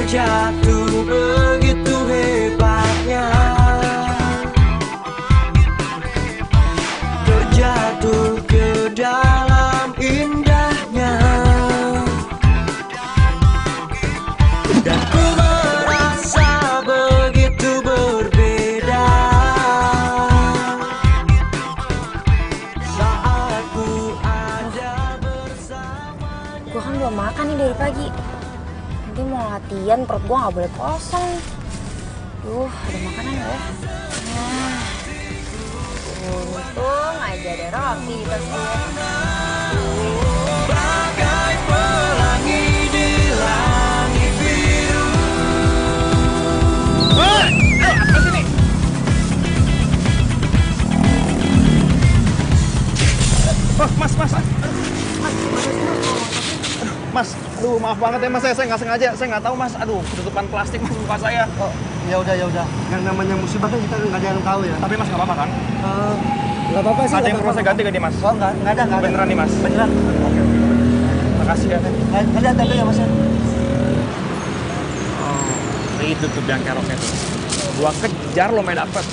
terjatuh begitu hebatnya, terjatuh ke dalam indahnya, dan ku merasa begitu berbeda saat ku ada bersama. Gue kan belum makan nih dari pagi. Nanti mau latihan, perut gue gak boleh kosong. Duh, ada makanan gak ya? Nah, untung aja ada roti di tas gue. Bagai pelangi di langit biru. Apa sini? Oh, mas. Mas, aduh maaf banget ya mas, saya nggak sengaja, saya nggak tahu mas, aduh ketutupan plastik mas muka saya. Oh, ya udah. Yang namanya musibah kan kita nggak ada yang tahu ya. Tapi mas nggak apa-apa kan? Nggak apa-apa sih. Ada yang perlu saya ganti gak nih mas? Oh, nggak ada. Beneran nih mas? Beneran. Oke. Makasih ya. Nggak ada ya mas ya. Oh, itu tuh biang keroknya tuh. Gua kejar lo main dapet.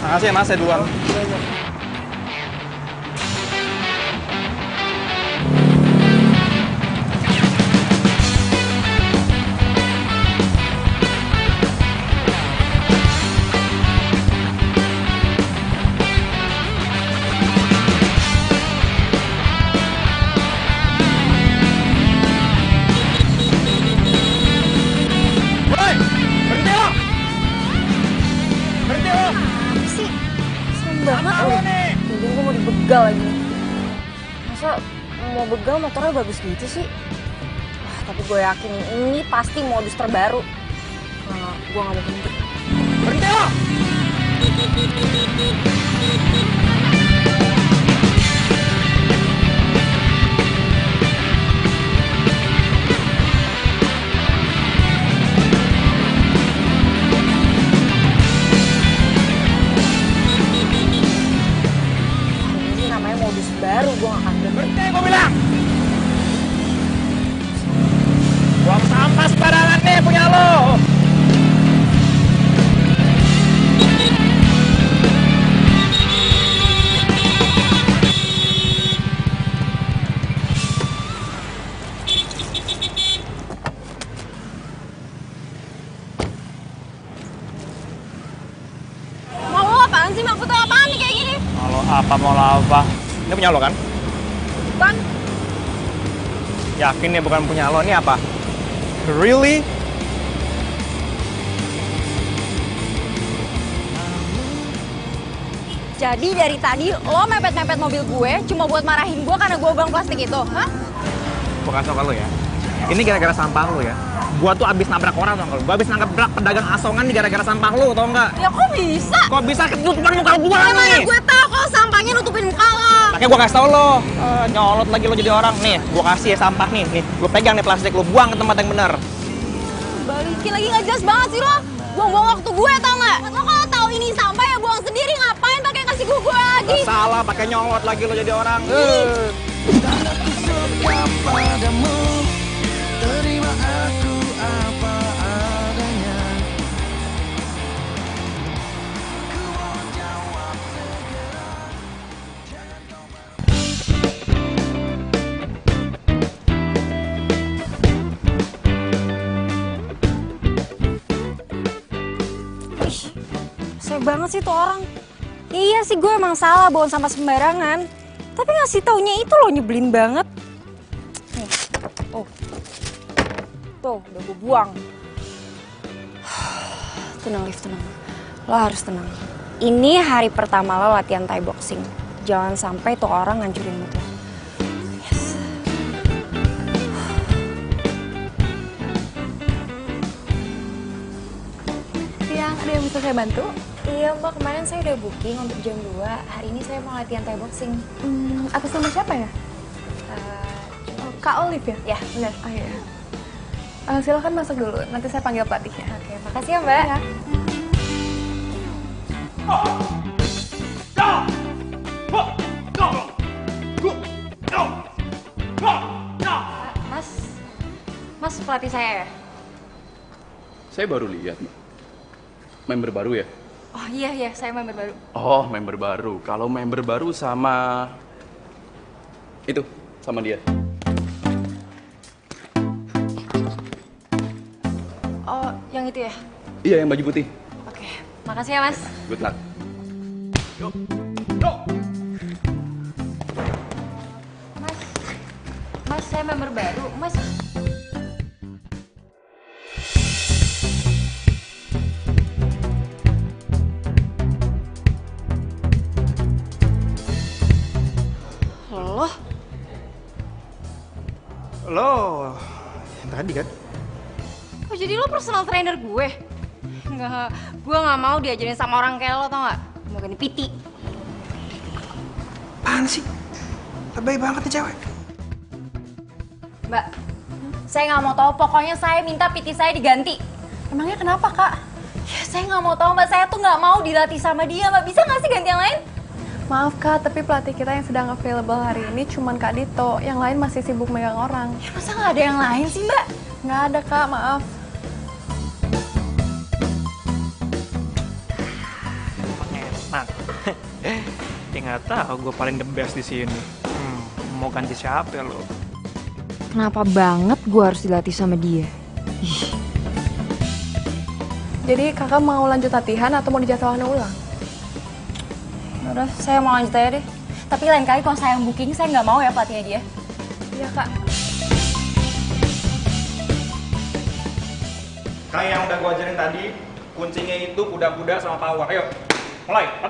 Makasih ya mas, saya duluan. Apa sih? Serem banget. Jadi gue mau dibegal lagi nih. Masa mau begal motornya bagus gitu sih? Wah, tapi gue yakin ini pasti modus terbaru. Nah, gue gak mau berhenti. Berhenti lo! Ini namanya modus baru, gue gak akan berhenti. Berhenti gua bilang! Buang sampah sembarangan nih punya lo! Mau lo apaan sih? Maksudnya apaan nih kayak gini? Mau apa? Ini punya lo kan? Bukan. Yakin nih bukan punya lo, ini apa? Really? Jadi dari tadi lo mepet-mepet mobil gue cuma buat marahin gue karena gue buang plastik itu, hah? Gue kasih tau ke lo ya. Ini gara-gara sampah lo ya. Gua tuh abis nabrak orang tau nggak? Gua abis nabrak pedagang asongan nih gara-gara sampah lo, tau nggak? Ya kok bisa? Kok bisa ketutupan muka gua Mana nih? gue tahu kalau sampahnya nutupin muka lo. Makanya gua kasih tau lo. Nyolot lagi lo jadi orang. Nih, gua kasih ya sampah nih. Nih, lo pegang nih plastik, lo buang ke tempat yang benar. Balikin lagi nggak jelas banget sih lo. Buang-buang waktu gue tau nggak? Lo kalau tahu ini sampah ya buang sendiri, ngapain pakai kasih gue lagi? Gak salah, pakai nyolot lagi lo jadi orang. Tandaku setia padamu, terima aku apa adanya. Ku mau jawab segera, jangan kau Ih, saya banget sih tuh orang. Ya iya sih gue emang salah bawa sampah sembarangan. Tapi ngasih taunya itu loh nyebelin banget. Nih, tuh udah gue buang. Tenang Liv, tenang. Lo harus tenang. Ini hari pertama lo latihan Thai boxing. Jangan sampai tuh orang ngancurin mood lo. Yes. Siang, ada yang bisa saya bantu? Iya mbak, kemarin saya udah booking untuk jam 2. Hari ini saya mau latihan Thai boxing. Atas nama siapa ya? Kak Olive ya? Ya, benar. Oh iya. Silakan masuk dulu, nanti saya panggil pelatihnya. Oke, makasih ya mbak. Ya. pelatih saya ya? Saya baru lihat, Mbak. Member baru ya? Oh iya, saya member baru. Oh, member baru. Kalau member baru sama... Itu, sama dia. Oh, yang itu ya? Iya, yang baju putih. Oke, makasih ya Mas. Good luck. Yuk. Yuk. Mas, saya member baru. Mas, Lo yang tadi kan? oh jadi lo personal trainer gue? Enggak, gue nggak mau diajarin sama orang kayak lo, tau nggak? Mau ganti PT. Apaan sih? Lebay banget nih cewek. Mbak, saya nggak mau tahu. Pokoknya saya minta PT saya diganti. Emangnya kenapa, Kak? Ya, saya nggak mau tahu, Mbak. Saya tuh nggak mau dilatih sama dia, Mbak. Bisa nggak sih ganti yang lain? Maaf, Kak, tapi pelatih kita yang sedang available hari ini cuman Kak Dito. Yang lain masih sibuk megang orang. Ya, masa nggak ada yang lain sih, Mbak? Nggak ada, Kak, maaf. Enak. Dia nggak tahu gue paling the best di sini. Mau ganti siapa lo? Kenapa banget gue harus dilatih sama dia? Jadi kakak mau lanjut latihan atau mau dijadwalkan ulang? Udah, saya mau lanjut aja deh. Tapi lain kali kalau saya yang booking, saya nggak mau ya pelatihnya dia. Iya, Kak. Kayak yang udah gue ajarin tadi, kuncinya itu kuda-kuda sama power. Ayo, mulai. 1.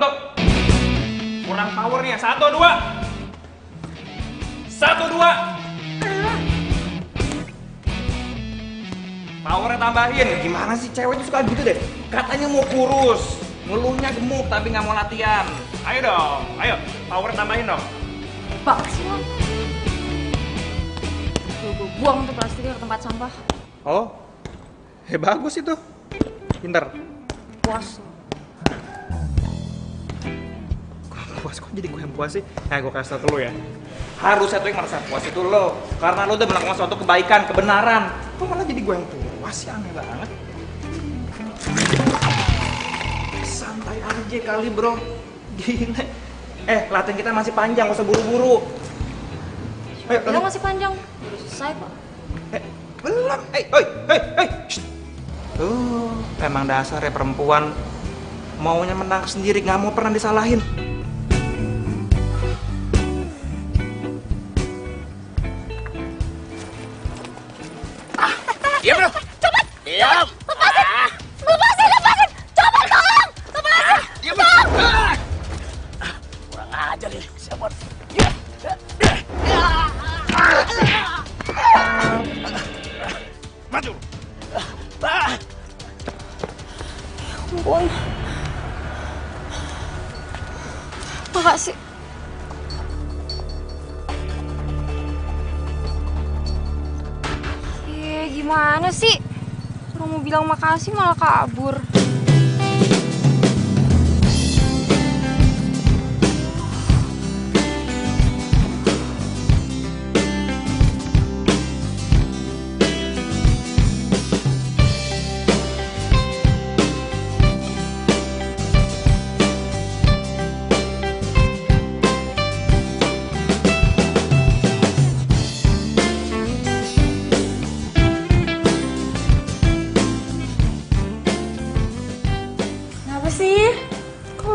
Kurang powernya. 1, 2. 1, 2. Powernya tambahin. Gimana sih cewek itu suka gitu deh? Katanya mau kurus, ngeluhnya gemuk tapi nggak mau latihan. Ayo dong, ayo. Power tambahin dong. Pak, sih lo. Gue buang tuh plastiknya ke tempat sampah. Oh, bagus itu. Pinter. Puas. Puas kok jadi gue yang puas sih? Gue kasih tau ke lo ya. Harusnya tuh yang merasa puas itu lo. Karena lo udah melakukan suatu kebaikan, kebenaran. Kok malah jadi gue yang puas sih? Aneh banget. Santai aja kali bro. Gila. Latihan kita masih panjang, gak usah buru-buru. Ayo, Bilang masih panjang. Udah selesai kok. Belum. Shh. Tuh, emang dasarnya perempuan maunya menang sendiri, nggak mau pernah disalahin. Diam bro. Coba. Diam. Lepasin. Coba tolong. Lepasin. Diam bro. Kurang ajar nih, siapa? Maju. Ampun. Makasih. Gimana sih? Orang mau bilang makasih malah kabur.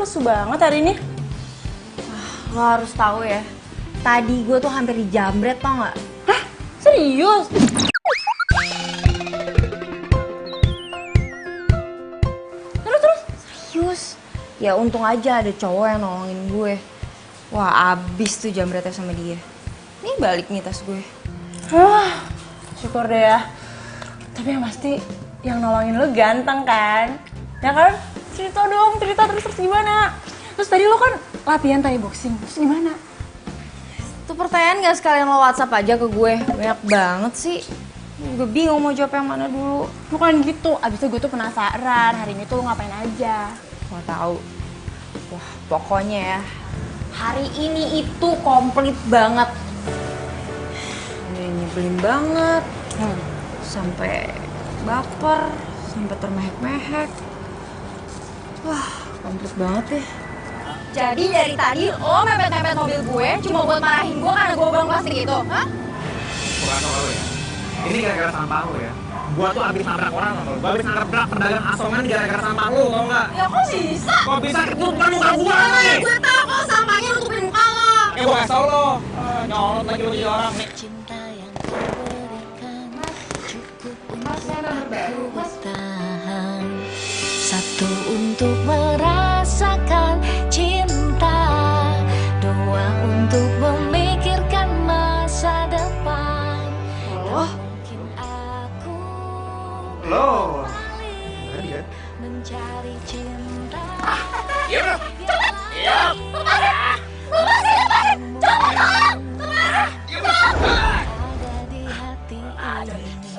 Lesu banget hari ini. Lo harus tahu ya. Tadi gue tuh hampir dijamret, tau nggak? Hah? Serius? Terus? Serius? Ya untung aja ada cowok yang nolongin gue. Wah, abis tuh jamretnya sama dia. Nih balik nih tas gue. Syukur deh ya. Tapi yang pasti yang nolongin lo ganteng kan? Ya kan? Cerita dong, terus gimana? Terus tadi lo kan latihan Thai boxing, terus gimana? Tuh pertanyaan gak sekalian lo WhatsApp aja ke gue? Banyak banget sih. Gue bingung mau jawab yang mana dulu. Bukan gitu, abis itu gue tuh penasaran hari ini tuh lo ngapain aja. Mau tahu? Wah, pokoknya ya. Hari ini itu komplit banget. Ini nyebelin banget. sampai baper, sampai termehek-mehek. Wah, komplit banget ya. Jadi dari tadi lo mepet-mepet mobil gue cuma buat marahin gue karena gue bawa plastik itu, hah? Bukan soal lo ya. Ini gara-gara sampah lo ya. Gua tuh abis nabrak orang sama lo. Gua abis nabrak pedagang asongan gara-gara sampah lo, tau nggak? Ya kok bisa? Kok bisa ketutupan muka gua nih? Gue tau kok sampahnya nutupin muka lo. Gua kasih tau lo. Nyolot lagi lo jadi orang nih. Cinta yang kau berikan cukup untuk bertahan. Satu untuk merasakan cinta, dua untuk memikirkan masa depan. Oh. Mungkin aku Lo. mencari cinta. Iya bro. Iya. Ada di hati ini.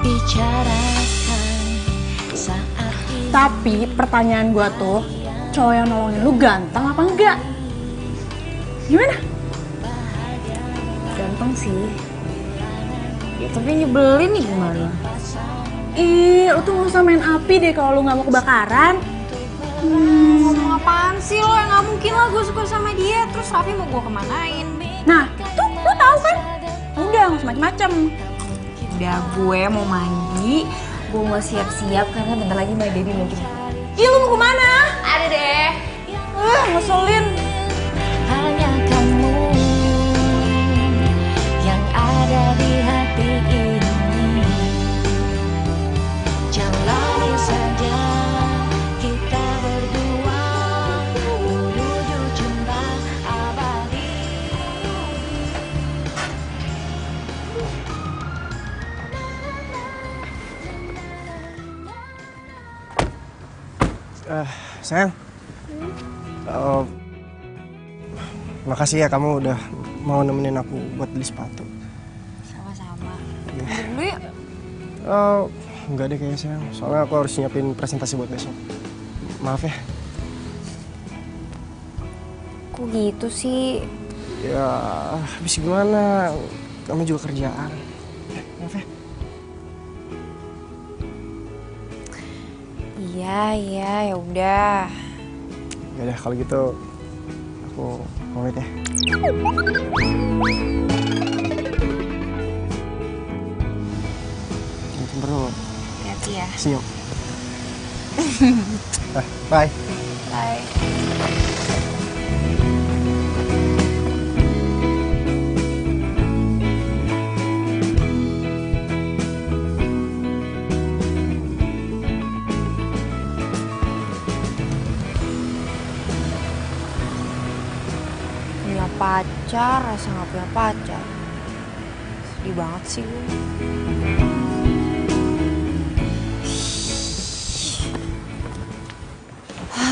Bicarakan saat ini. Tapi pertanyaan gue tuh, cowok yang nolongin lu ganteng apa enggak? Gimana? Ganteng sih. Ya, tapi nyebelin nih gimana? Ih, lu tuh gak usah main api deh kalau lu gak mau kebakaran. Ngomong apaan sih lo? Yang gak mungkin lah gue suka sama dia. Terus Raffi mau gue kemanain? Nah, tuh lu tahu kan? Udah, gak usah macem-macem. Udah, gue mau mandi. Gue mau siap-siap karena bentar lagi My Daddy mau jemput. Ih, lu mau kemana? Ada deh. Ngeselin. Hanya kamu yang ada di hati ini. Jalani saja kita berdua menuju cinta abadi. Sayang. Makasih ya kamu udah mau nemenin aku buat beli sepatu. Sama-sama. Dulu ya. Enggak deh kayaknya sayang. Soalnya aku harus nyiapin presentasi buat besok. Maaf ya. Kok gitu sih? Ya, habis gimana? Kamu juga kerjaan. Maaf ya. Iya, ya udah. Ya udah kalau gitu aku pamit ya. Bro, Hati-hati ya. see you. Bye. Bye. Punya pacar, rasa gak punya pacar. Sedih banget sih gue.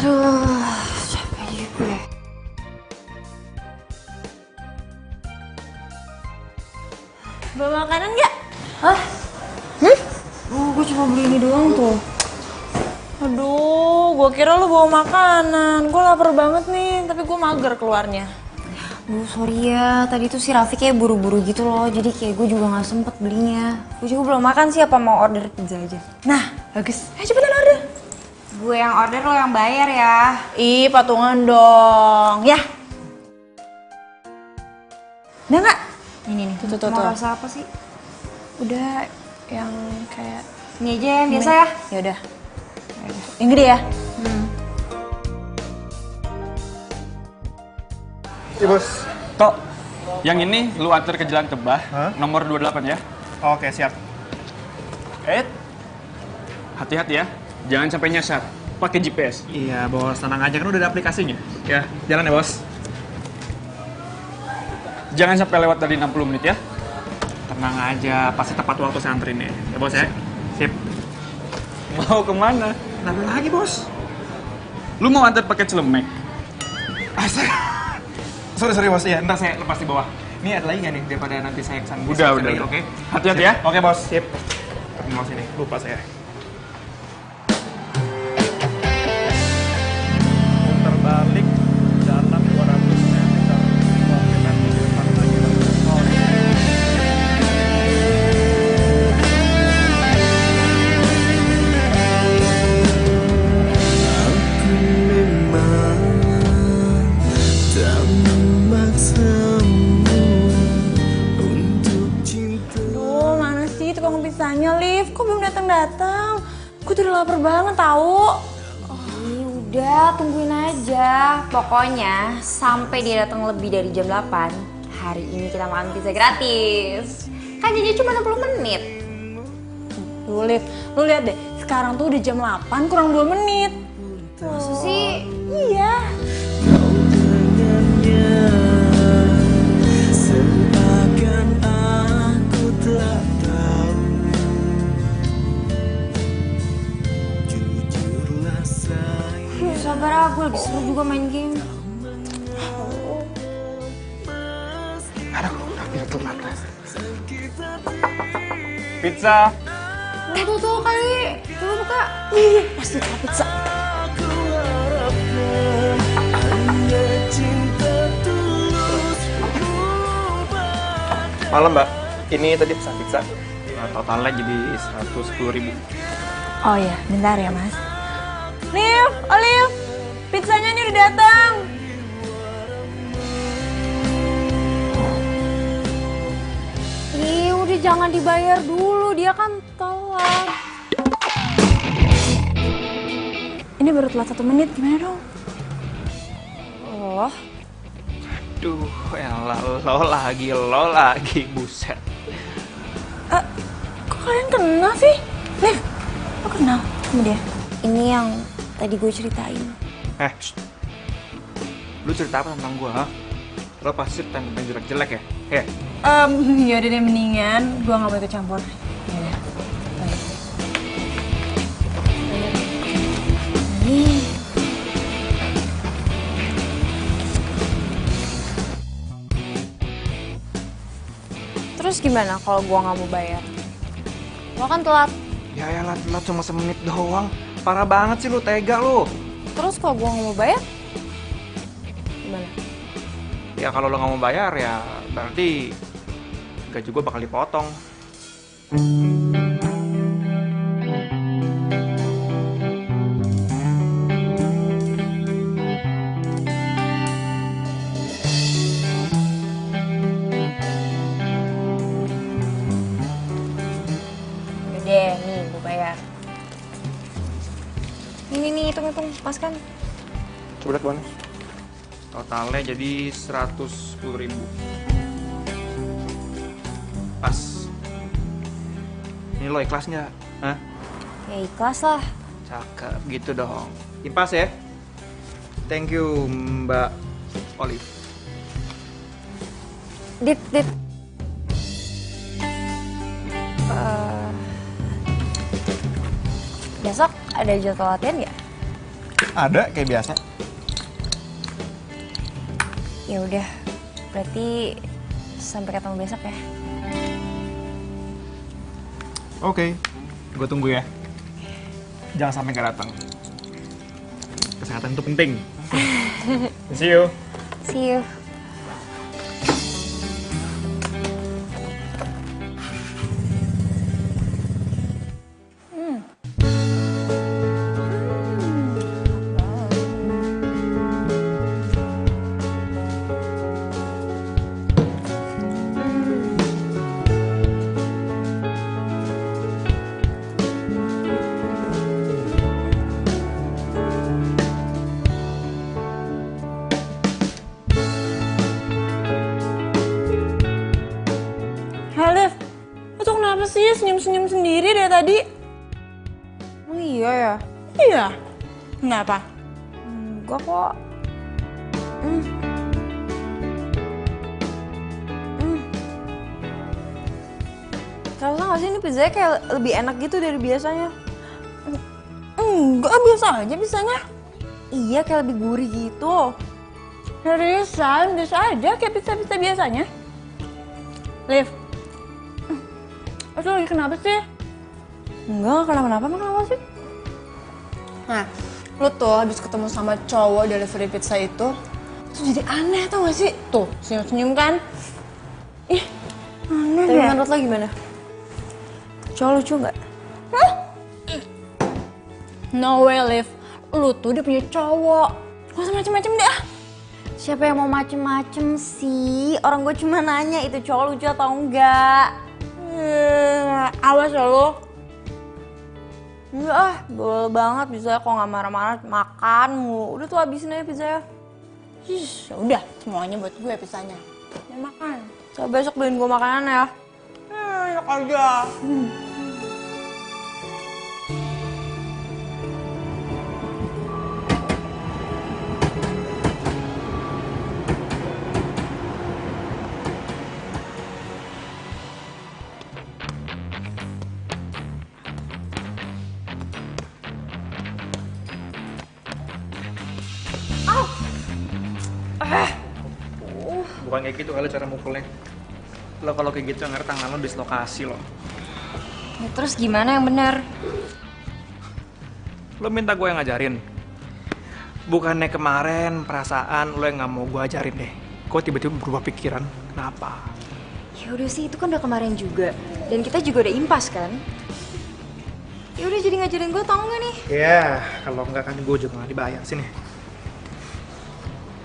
Aduh, capek juga gue. Bawa makanan nggak? Hah? Oh, gue cuma beli ini doang tuh. Aduh, gue kira lu bawa makanan. Gue lapar banget nih, tapi gue mager keluarnya. Duh, sorry ya. Tadi tuh si Raffi kayak buru-buru gitu loh. Jadi kayak gue juga gak sempet belinya. Gue juga belum makan sih, apa mau order pizza aja. Nah, bagus. Ayo cepetan order. Gue yang order, lo yang bayar ya. Ih, patungan dong. Ya. Udah nggak? Ini nih, Tuh. mau rasa apa sih? Udah yang kayak... Ini aja yang biasa ya. Ya udah. Yang gede ya? Iya bos. Tok, yang ini lu antar ke Jalan Kebah, nomor 28 ya. Oke, siap. Hati-hati ya, jangan sampai nyasar. Pakai GPS. Iya, bos. Tenang aja, kan udah ada aplikasinya. Ya, jalan ya, bos. Jangan sampai lewat dari 60 menit ya. Tenang aja, pasti tepat waktu saya anterin ya. Ya, bos ya. Sip. Mau kemana? Kenapa lagi, bos? Lu mau antar pakai celemek? Sorry bos, ya ntar saya lepas di bawah. Ini ada lagi nggak nih daripada nanti saya kesana? Udah. Oke. Hati-hati Sip. ya. Oke bos, sip. Mau sini, lupa saya. pizzanya, Liv? Kok belum datang-datang? Gue tuh udah lapar banget tahu. Udah, tungguin aja. Pokoknya sampai dia datang lebih dari jam 8, hari ini kita makan pizza gratis. Kan janjinya cuma 60 menit. Tuh, Liv, lu lihat deh. Sekarang tuh udah jam 8 kurang 2 menit. Masa sih? Iya. Sabar, aku lagi seru juga main game. Aduh, tapi telat. Pizza. Tuh kali. Coba buka. Iya, pasti ada pizza. Malam mbak, ini tadi pesan pizza. Totalnya jadi 110.000. Oh iya, bentar ya mas. Liv, Olive, pizzanya ini udah datang. Ih, udah jangan dibayar dulu, dia kan telat. Ini baru telat 1 menit, gimana dong? Oh, Duh, elah, lo lagi, buset. Kok kalian kenal sih? Liv, lo kenal sama dia? ini yang tadi gue ceritain. Shh. Lu cerita apa tentang gua, ha? Lo pasti tentang jelek-jelek ya? Yaudah deh mendingan, gua gak mau ikut campur. Yaudah, baik. Terus gimana kalau gue nggak mau bayar? Lo kan telat. Ya elah, telat cuma semenit doang. Parah banget sih lu, tega lu. Terus kalau gue nggak mau bayar? Gimana? Ya kalau lo nggak mau bayar ya berarti gaji gue bakal dipotong. Udah, nih gue bayar. Ini nih, hitung-hitung, pas kan? Coba lihat bonus. Totalnya jadi 110.000. Pas. Ini lo ikhlas nggak? Hah? Ya ikhlas lah. Cakep gitu dong. Impas ya. Thank you Mbak Olive. Dit. Besok ada jadwal latihan nggak? Ada kayak biasa. Ya udah, berarti sampai ketemu besok ya. Oke, gue tunggu ya. Jangan sampai nggak datang. Kesehatan itu penting. See you. See you. Liv, lo tuh kenapa sih senyum-senyum sendiri dari tadi? Oh iya ya? Iya. Kenapa? Enggak kok. Kalau nggak sih ini pizzanya kayak lebih enak gitu dari biasanya. Enggak, biasa aja bisanya. Iya, kayak lebih gurih gitu. Seriusan, biasa aja kayak pizza-pizza biasanya. Liv, lo lagi kenapa sih? Enggak kenapa-napa, kenapa sih? Nah, lo tuh habis ketemu sama cowok delivery pizza itu jadi aneh tau gak sih? Tuh, senyum-senyum kan? Ih, aneh Tapi deh. menurut lo gimana? Cowok lucu nggak? No way, Liv. Lu tuh udah punya cowok. Gak usah macem-macem deh ah. Siapa yang mau macem-macem sih? Orang gue cuma nanya itu cowok lucu atau enggak. Awas ya lo. Iya bawel banget bisa kok nggak marah-marah makan mulu. Udah tuh habisin aja pizzanya. Ya udah, semuanya buat gue pizzanya. Ya makan. Coba besok beliin gue makanan ya. Enak aja. Bukan kayak gitu kali cara mukulnya. Lo kalau kayak gitu ngerti tangan lo dislokasi lo. Ya, terus gimana yang benar? Lo minta gue yang ngajarin. Bukannya kemarin perasaan lo yang nggak mau gue ajarin deh. Kok tiba-tiba berubah pikiran? Kenapa? Ya udah sih, itu kan udah kemarin juga. Dan kita juga udah impas kan? Ya udah jadi ngajarin gue tau nggak nih? Ya, kalau nggak kan gue juga nggak dibayar sini.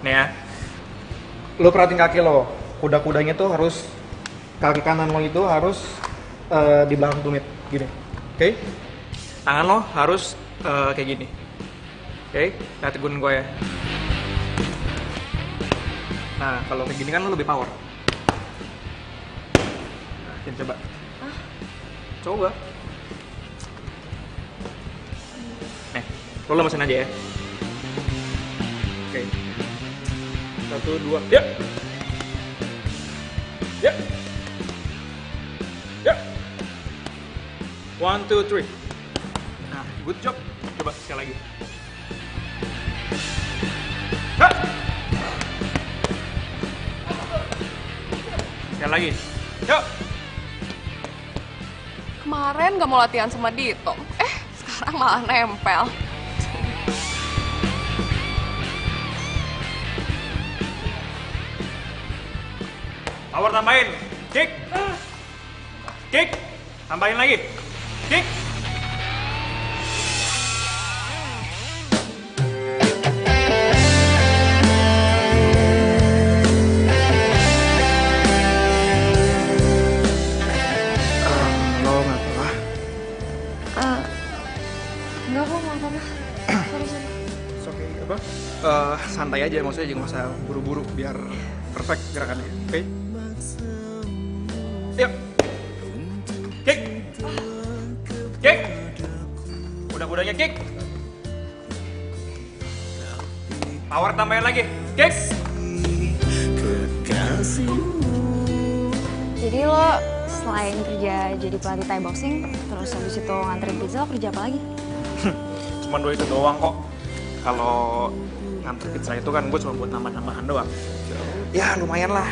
Nih ya, lo perhatiin kaki lo. Kuda-kudanya tuh harus kaki kanan lo itu harus di belakang tumit, gini. Oke? Tangan lo harus kayak gini. Oke? Lihat gun gue ya. Nah, kalau kayak gini kan lo lebih power. Nah, coba. Coba. Nih, lo lemesin aja ya. Oke. 1, 2, ya. Ya. Ya. 1, 2, 3. Nah, good job. Coba sekali lagi. Hah. Sekali lagi. Yuk. Kemarin gak mau latihan sama Dito. Sekarang malah nempel. Power tambahin. Kick. Kick. Tambahin lagi. Kick. Lo nggak apa-apa? Enggak kok, nggak apa-apa. Sorry. Oke, apa? Santai aja, maksudnya jangan usah buru-buru biar perfect gerakannya. Oke? Yuk. Kick. Kick. Kuda-kudanya kick. Power tambahin lagi. Kick. Jadi lo selain kerja jadi pelatih Thai boxing, terus habis itu nganterin pizza, lo kerja apa lagi? Cuman dua itu doang kok. Kalau nganter pizza itu kan gue cuma buat nambah-nambahan doang. Ya lumayan lah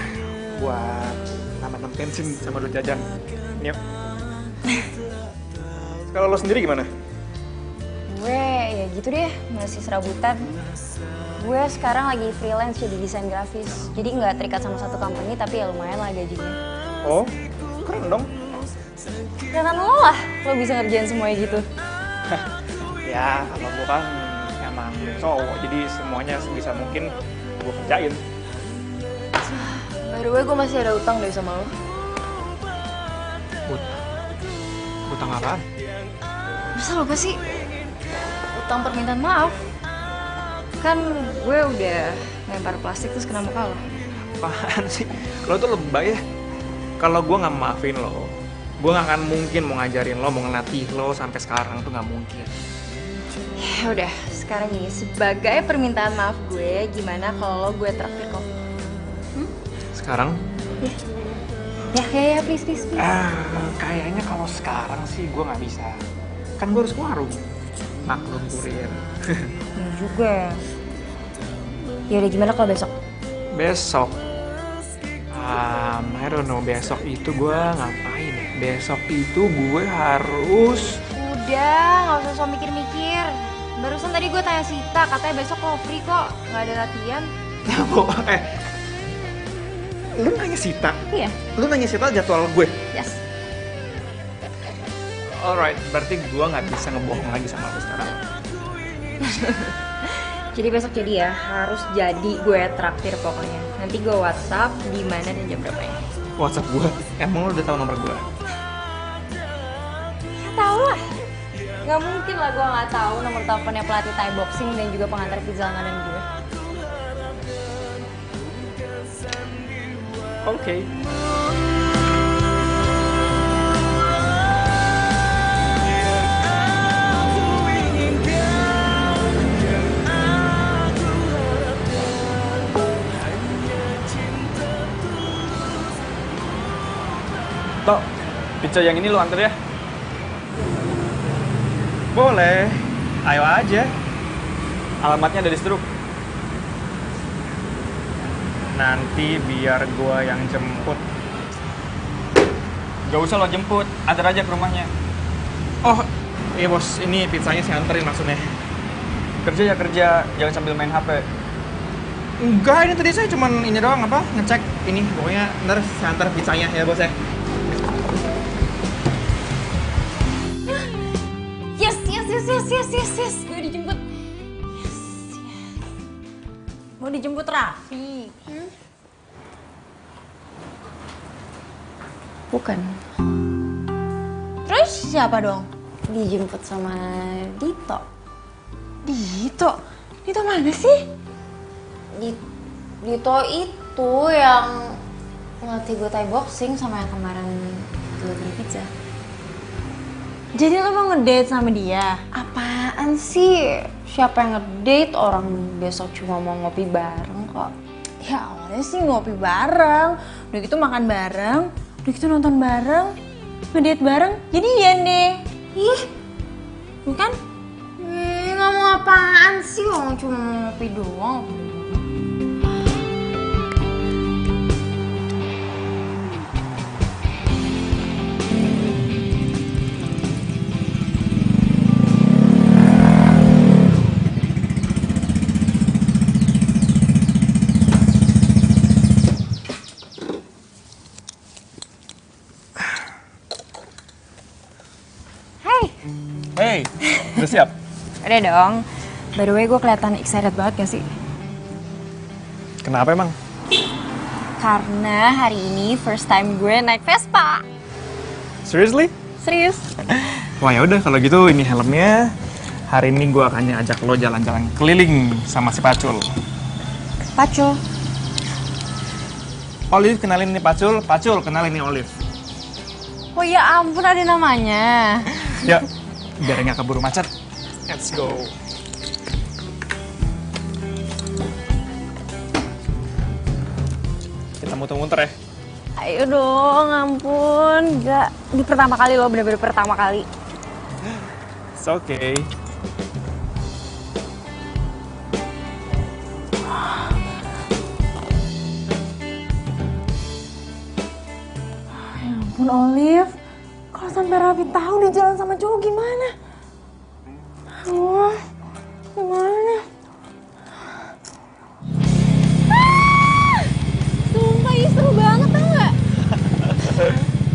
buat nambah-nambah bensin sama duit jajan. Yuk. Kalau lo sendiri gimana? Gue ya gitu deh, masih serabutan. Gue sekarang lagi freelance jadi desain grafis. Jadi nggak terikat sama satu company, tapi ya lumayan lah gajinya. Oh, keren dong. Ya kan lo lah, lo bisa ngerjain semuanya gitu. Ya, kalau gue kan emang cowok, jadi semuanya sebisa mungkin gue kerjain. By the way, gue masih ada utang deh sama lo. Utang apaan? Masa lupa sih? Utang permintaan maaf. Kan gue udah lempar plastik terus kena muka lo. Apaan sih? Lo tuh lebay ya. Kalau gue nggak maafin lo, gue nggak akan mungkin mau ngajarin lo, mau ngelatih lo sampai sekarang tuh nggak mungkin. Ya udah, sekarang gini, sebagai permintaan maaf gue, gimana kalau gue traktir kopi? Sekarang? Ya, please. Kayaknya kalau sekarang sih gue nggak bisa. Kan gue harus ke warung. Maklum kurir. Ya juga. Ya udah, gimana kalau besok? Besok? I don't know, besok itu gue ngapain ya? Besok itu gue harus... Udah, nggak usah sok mikir-mikir. Barusan tadi gue tanya Sita, katanya besok lo free kok, nggak ada latihan. Lu nanya Sita? Iya. Lu nanya Sita jadwal gue? Yes. Alright, berarti gue nggak bisa ngebohong lagi sama lu sekarang. Jadi besok jadi ya, harus jadi gue traktir pokoknya. Nanti gue WhatsApp di mana dan jam berapa ya. WhatsApp gue? Emang lu udah tahu nomor gue? Gak mungkin lah gue gak tahu nomor teleponnya pelatih Thai boxing dan juga pengantar pizza langganan gue. Oke. Tok, pizza yang ini lu anter ya? Boleh, ayo aja. Alamatnya ada di struk. Nanti biar gua yang jemput. Gak usah lo jemput, antar aja ke rumahnya. Oh, iya bos, ini pizzanya saya anterin maksudnya. Kerja ya kerja, jangan sambil main HP. Enggak, ini tadi saya cuman ini doang ngecek ini. Pokoknya ntar saya antar pizzanya ya bos ya. Yes, gue dijemput. Yes. Mau dijemput Raffi? Bukan, Terus siapa dong? dijemput sama Dito. Dito? Dito mana sih? Dito itu yang ngelatih gue Thai boxing sama yang kemarin gue beli pizza. Jadi lo mau ngedate sama dia? Apaan sih? Siapa yang ngedate? Orang besok cuma mau ngopi bareng kok. Ya awalnya sih ngopi bareng, udah gitu makan bareng, udah gitu nonton bareng, ngedate bareng, jadian deh. Ih, Bukan? nggak mau apaan sih? Orang cuma mau ngopi doang. Hey, udah siap? Udah dong. By the way, gue kelihatan excited banget gak sih? Kenapa emang? Karena hari ini first time gue naik Vespa. Seriously? Serius? Wah ya udah kalau gitu ini helmnya. Hari ini gue akan ajak lo jalan-jalan keliling sama si Pacul. Pacul. Olive kenalin nih Pacul, Pacul kenalin nih Olive. Oh ya ampun, ada namanya. Ya, biar nggak keburu macet. Let's go. Kita muter-muter ya. Ayo dong, ampun. Gak, ini pertama kali lo, bener-bener pertama kali. It's okay. Ya ampun Olive, kalau sampai Raffi tahu dia jalan sama cowok gimana? Wah, gimana? Sumpah, ini seru banget tau gak?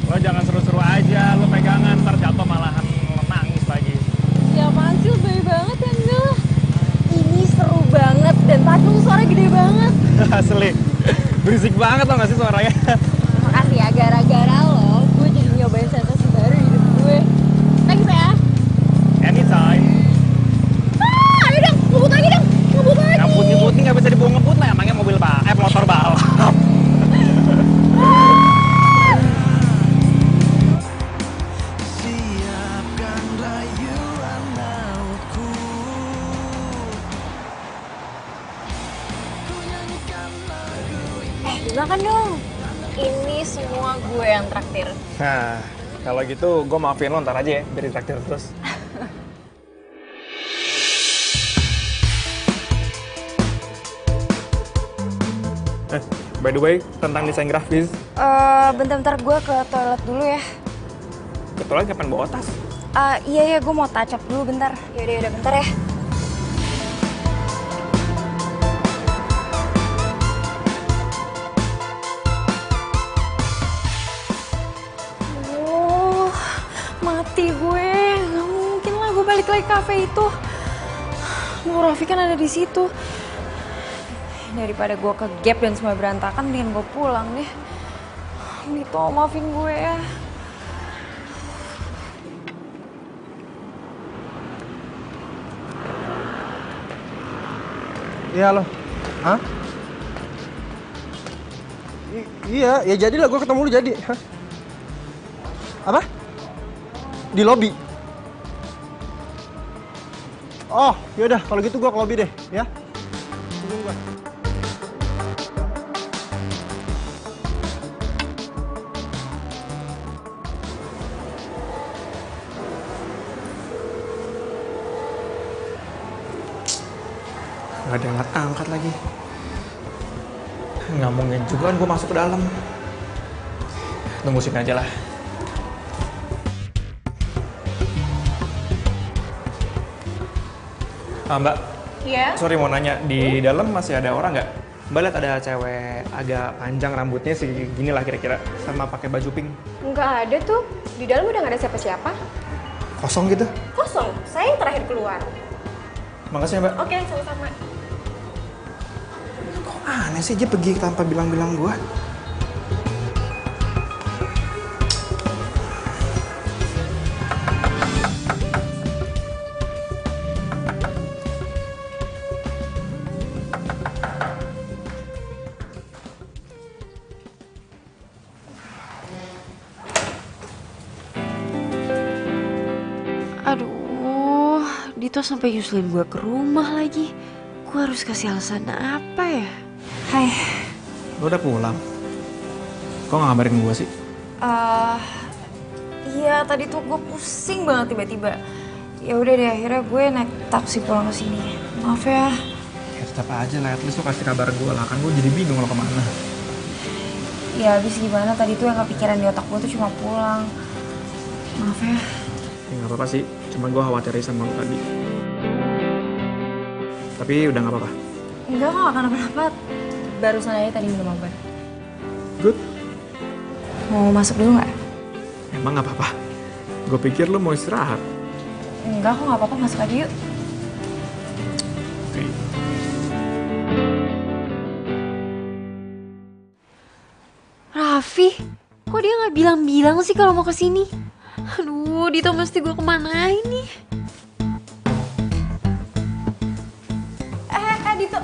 Lo jangan seru-seru aja, lo pegangan ntar jatuh malahan lo nangis lagi. Ya apaan sih, lebay banget ya enggak? Ini seru banget dan Pacul suara gede banget. Asli, berisik banget tau gak sih suaranya? Makasih ya, gara-gara lo, gue jadi nyobain sensasi baru di hidup gue. Thanks ya. Anytime. Ayo dong, ngebut lagi dong, ngebut lagi. Ngebut nggak bisa dibawa ngebut lah, emangnya mobil motor balap. Makan dong. Ini semua gue yang traktir. Nah, kalau gitu gue maafin lo ntar aja ya, biar ditraktir terus. By the way, tentang desain grafis, Bentar-bentar gue ke toilet dulu ya. kebetulan kapan bawa tas? Iya, gue mau touch up dulu bentar. Yaudah, bentar ya. Mati gue, nggak mungkin lah gue balik lagi ke kafe itu. Raffi kan ada di situ. Daripada gue ke Gap dan semua berantakan, mendingan gue pulang deh. Dito, maafin gue ya. Iya lo. Hah? Iya, ya jadilah gue ketemu lu jadi. Hah? Apa? Di lobi. Oh, yaudah kalau gitu gue ke lobi deh, ya. Tungguin gue. Gak ada yang angkat lagi. Nggak mungkin juga kan gue masuk ke dalam. Tunggu sini aja lah. Mbak, sorry mau nanya, di dalam masih ada orang nggak? Mbak lihat ada cewek agak panjang rambutnya segini lah kira-kira, sama pakai baju pink. Nggak ada tuh, di dalam udah nggak ada siapa-siapa. Kosong gitu? Kosong, saya yang terakhir keluar. Makasih ya Mbak. Oke, sama-sama. Kok aneh sih dia pergi tanpa bilang-bilang gue? Aduh, Dito sampai nyusulin gue ke rumah lagi. Gue harus kasih alasan apa ya? Hai. Lo udah pulang? Kok nggak ngabarin gue sih? Iya tadi tuh gue pusing banget tiba-tiba. Ya udah deh akhirnya gue naik taksi pulang ke sini. Maaf ya. Ya tetap aja lah, at least lo kasih kabar gue lah, kan gue jadi bingung lo kemana. Ya abis gimana tadi tuh yang kepikiran di otak gue tuh cuma pulang. Maaf ya. Ya nggak apa-apa sih, cuman gue khawatir sama lo tadi. Tapi udah nggak apa-apa. Enggak kok gak kenapa-napa. Barusan aja tadi minum obat. Good. Mau masuk dulu nggak? Emang nggak apa-apa? Gue pikir lo mau istirahat. Enggak kok nggak apa-apa, masuk aja yuk. Oke. Raffi, kok dia nggak bilang-bilang sih kalau mau kesini? Aduh, Dito mesti gue kemana ini? Dito,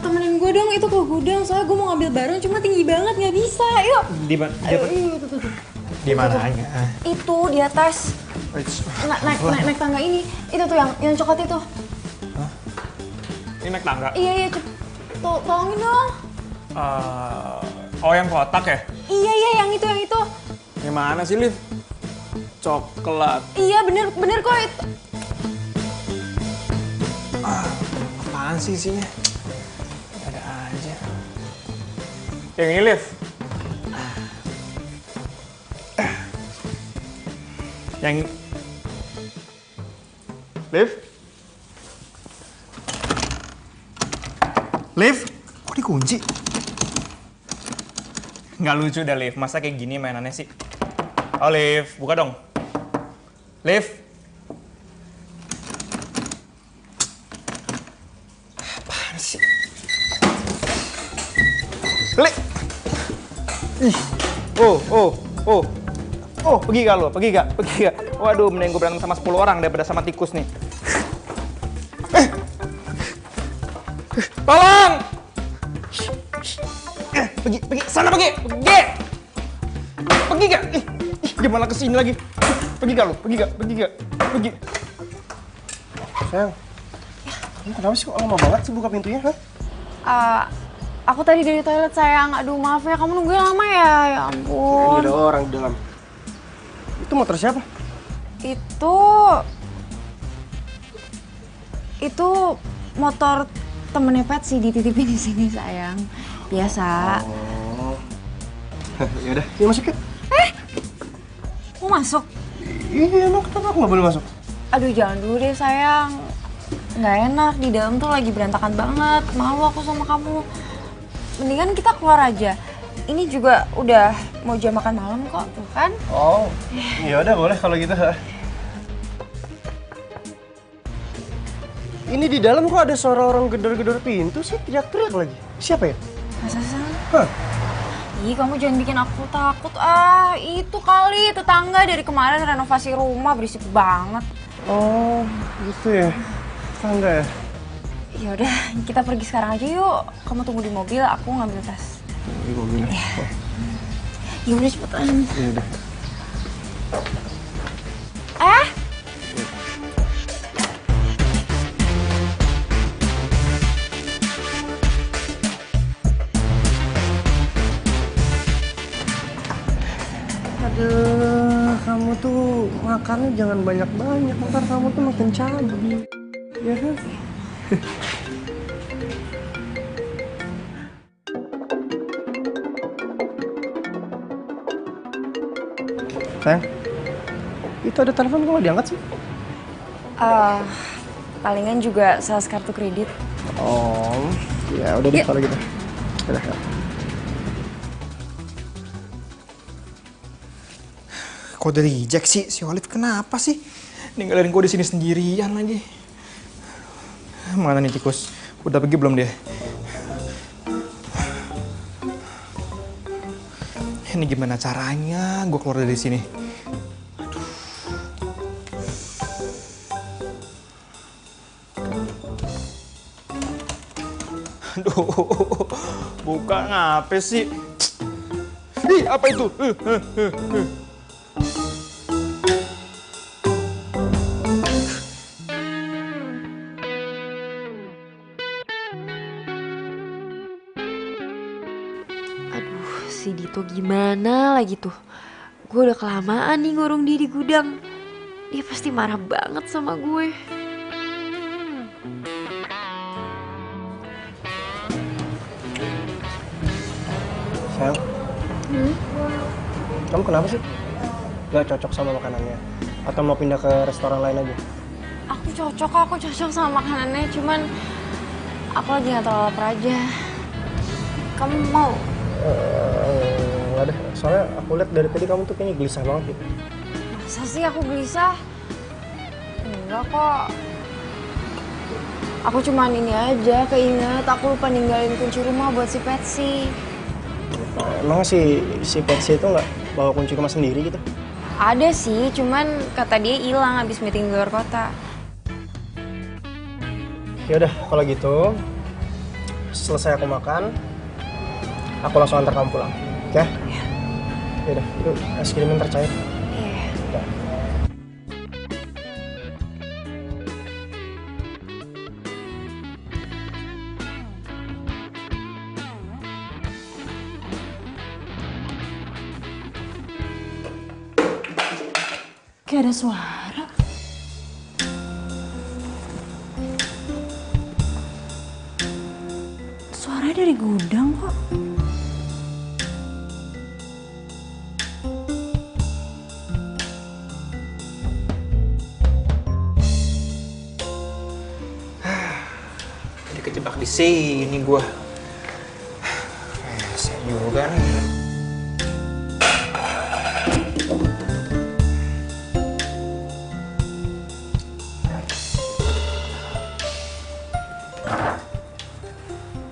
temenin gue dong itu ke gudang, soalnya gue mau ngambil barang cuma tinggi banget nggak bisa, yuk. Di mana? Di mana aja? Itu di atas, naik tangga ini, itu tuh yang coklat itu. Ini naik tangga? Iya, tolongin dong. Oh yang kotak ya? Iya, yang itu. Gimana sih, Liv? Coklat. Iya, bener kok itu. Apaan sih isinya? Ada aja. Yang ini, Liv. Yang... Liv? Liv? Kok dikunci? Nggak lucu dah, Liv. Masa kayak gini mainannya sih? Oh, Liv. Buka dong. Liv? Apaan sih? Liv! Ih. Oh, pergi gak lo? Pergi gak? Waduh, mending gue berantem sama 10 orang daripada sama tikus nih. Tolong! Pergi, sana pergi! Pergi gak? Dia malah kesini lagi. Pergi gak lo? Pergi. Sayang, kamu kenapa sih kok lama banget sih buka pintunya, ha? Aku tadi dari toilet sayang, aduh maaf ya kamu nungguin lama ya, ya ampun. Ini ada orang di dalam. Itu motor siapa? Itu motor temennya Pet sih, dititipin di sini sayang. Biasa. Oh. Yaudah, yuk masuk yuk. Mau masuk? Iya, emang kenapa aku nggak boleh masuk? Aduh jangan dulu deh sayang. Nggak enak, di dalam tuh lagi berantakan banget. Malu aku sama kamu. Mendingan kita keluar aja. Ini juga udah mau jam makan malam kok, tuh kan? Oh, ya udah boleh kalau gitu. Ini di dalam kok ada suara orang gedor-gedor pintu sih, teriak-teriak lagi. Siapa ya? Masa sih? Hah? Ih, kamu jangan bikin aku takut. Itu kali tetangga dari kemarin renovasi rumah berisik banget. Oh, gitu ya. Tangga ya? Ya udah, kita pergi sekarang aja yuk. Kamu tunggu di mobil, aku ngambil tas. Di mobil. Ya udah cepetan. Ya udah. Aduh, kamu tuh makannya jangan banyak-banyak, ntar kamu tuh makin cabi. Ya kan? Sayang, itu ada telepon kok nggak diangkat sih? Palingan juga salah kartu kredit. Oh, ya udah deh kalau gitu. Udah. Kok udah reject sih? Si Olive kenapa sih? Ninggalin gue di sini sendirian lagi. Mana nih tikus? Udah pergi belum dia? Ini gimana caranya gue keluar dari sini? Aduh, buka ngapain sih? Ih, apa itu? Si Dito gimana lagi tuh? Gue udah kelamaan nih ngurung dia di gudang. Dia pasti marah banget sama gue. Sayang, kamu kenapa sih? Gak cocok sama makanannya? Atau mau pindah ke restoran lain aja? Aku cocok sama makanannya, cuman aku lagi gak terlalu lapar aja. Kamu mau? Nggak deh, soalnya aku lihat dari tadi kamu tuh kayaknya gelisah banget gitu. Masa sih aku gelisah? Enggak kok. Aku cuman ini aja, keinget aku lupa ninggalin kunci rumah buat si Patsy. Emang si Patsy itu nggak bawa kunci rumah sendiri gitu? Ada sih, cuman kata dia hilang habis meeting di luar kota. Ya udah, kalau gitu selesai aku makan, aku langsung antar kamu pulang, oke? Ya udah, itu es krimnya tercair. Iya. Kayak ada suara. Suaranya dari gudang kok. Jadi kejebak di sini gua. Saya juga nih.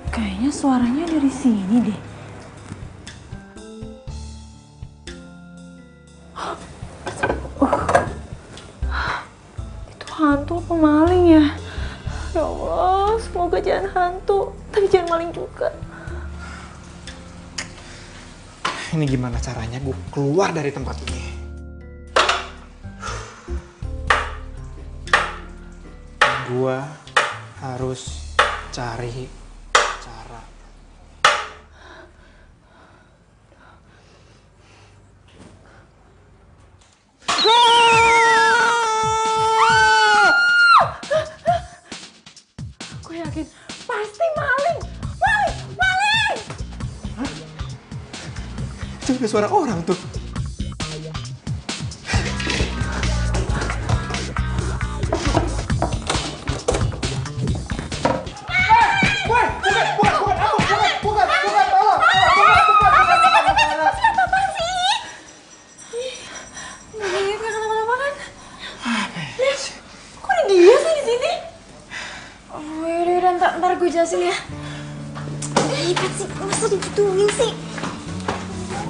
Kayaknya suaranya dari sini deh. Itu hantu apa maling ya? Ya Allah, semoga jangan hantu, tapi jangan maling juga. Ini gimana caranya gue keluar dari tempat ini? Gue harus cari cara. Gue yakin pasti maling, maling. Itu ada suara orang tuh. Ntar gue jelasin ya. Ih, Patsy, masa digituin sih?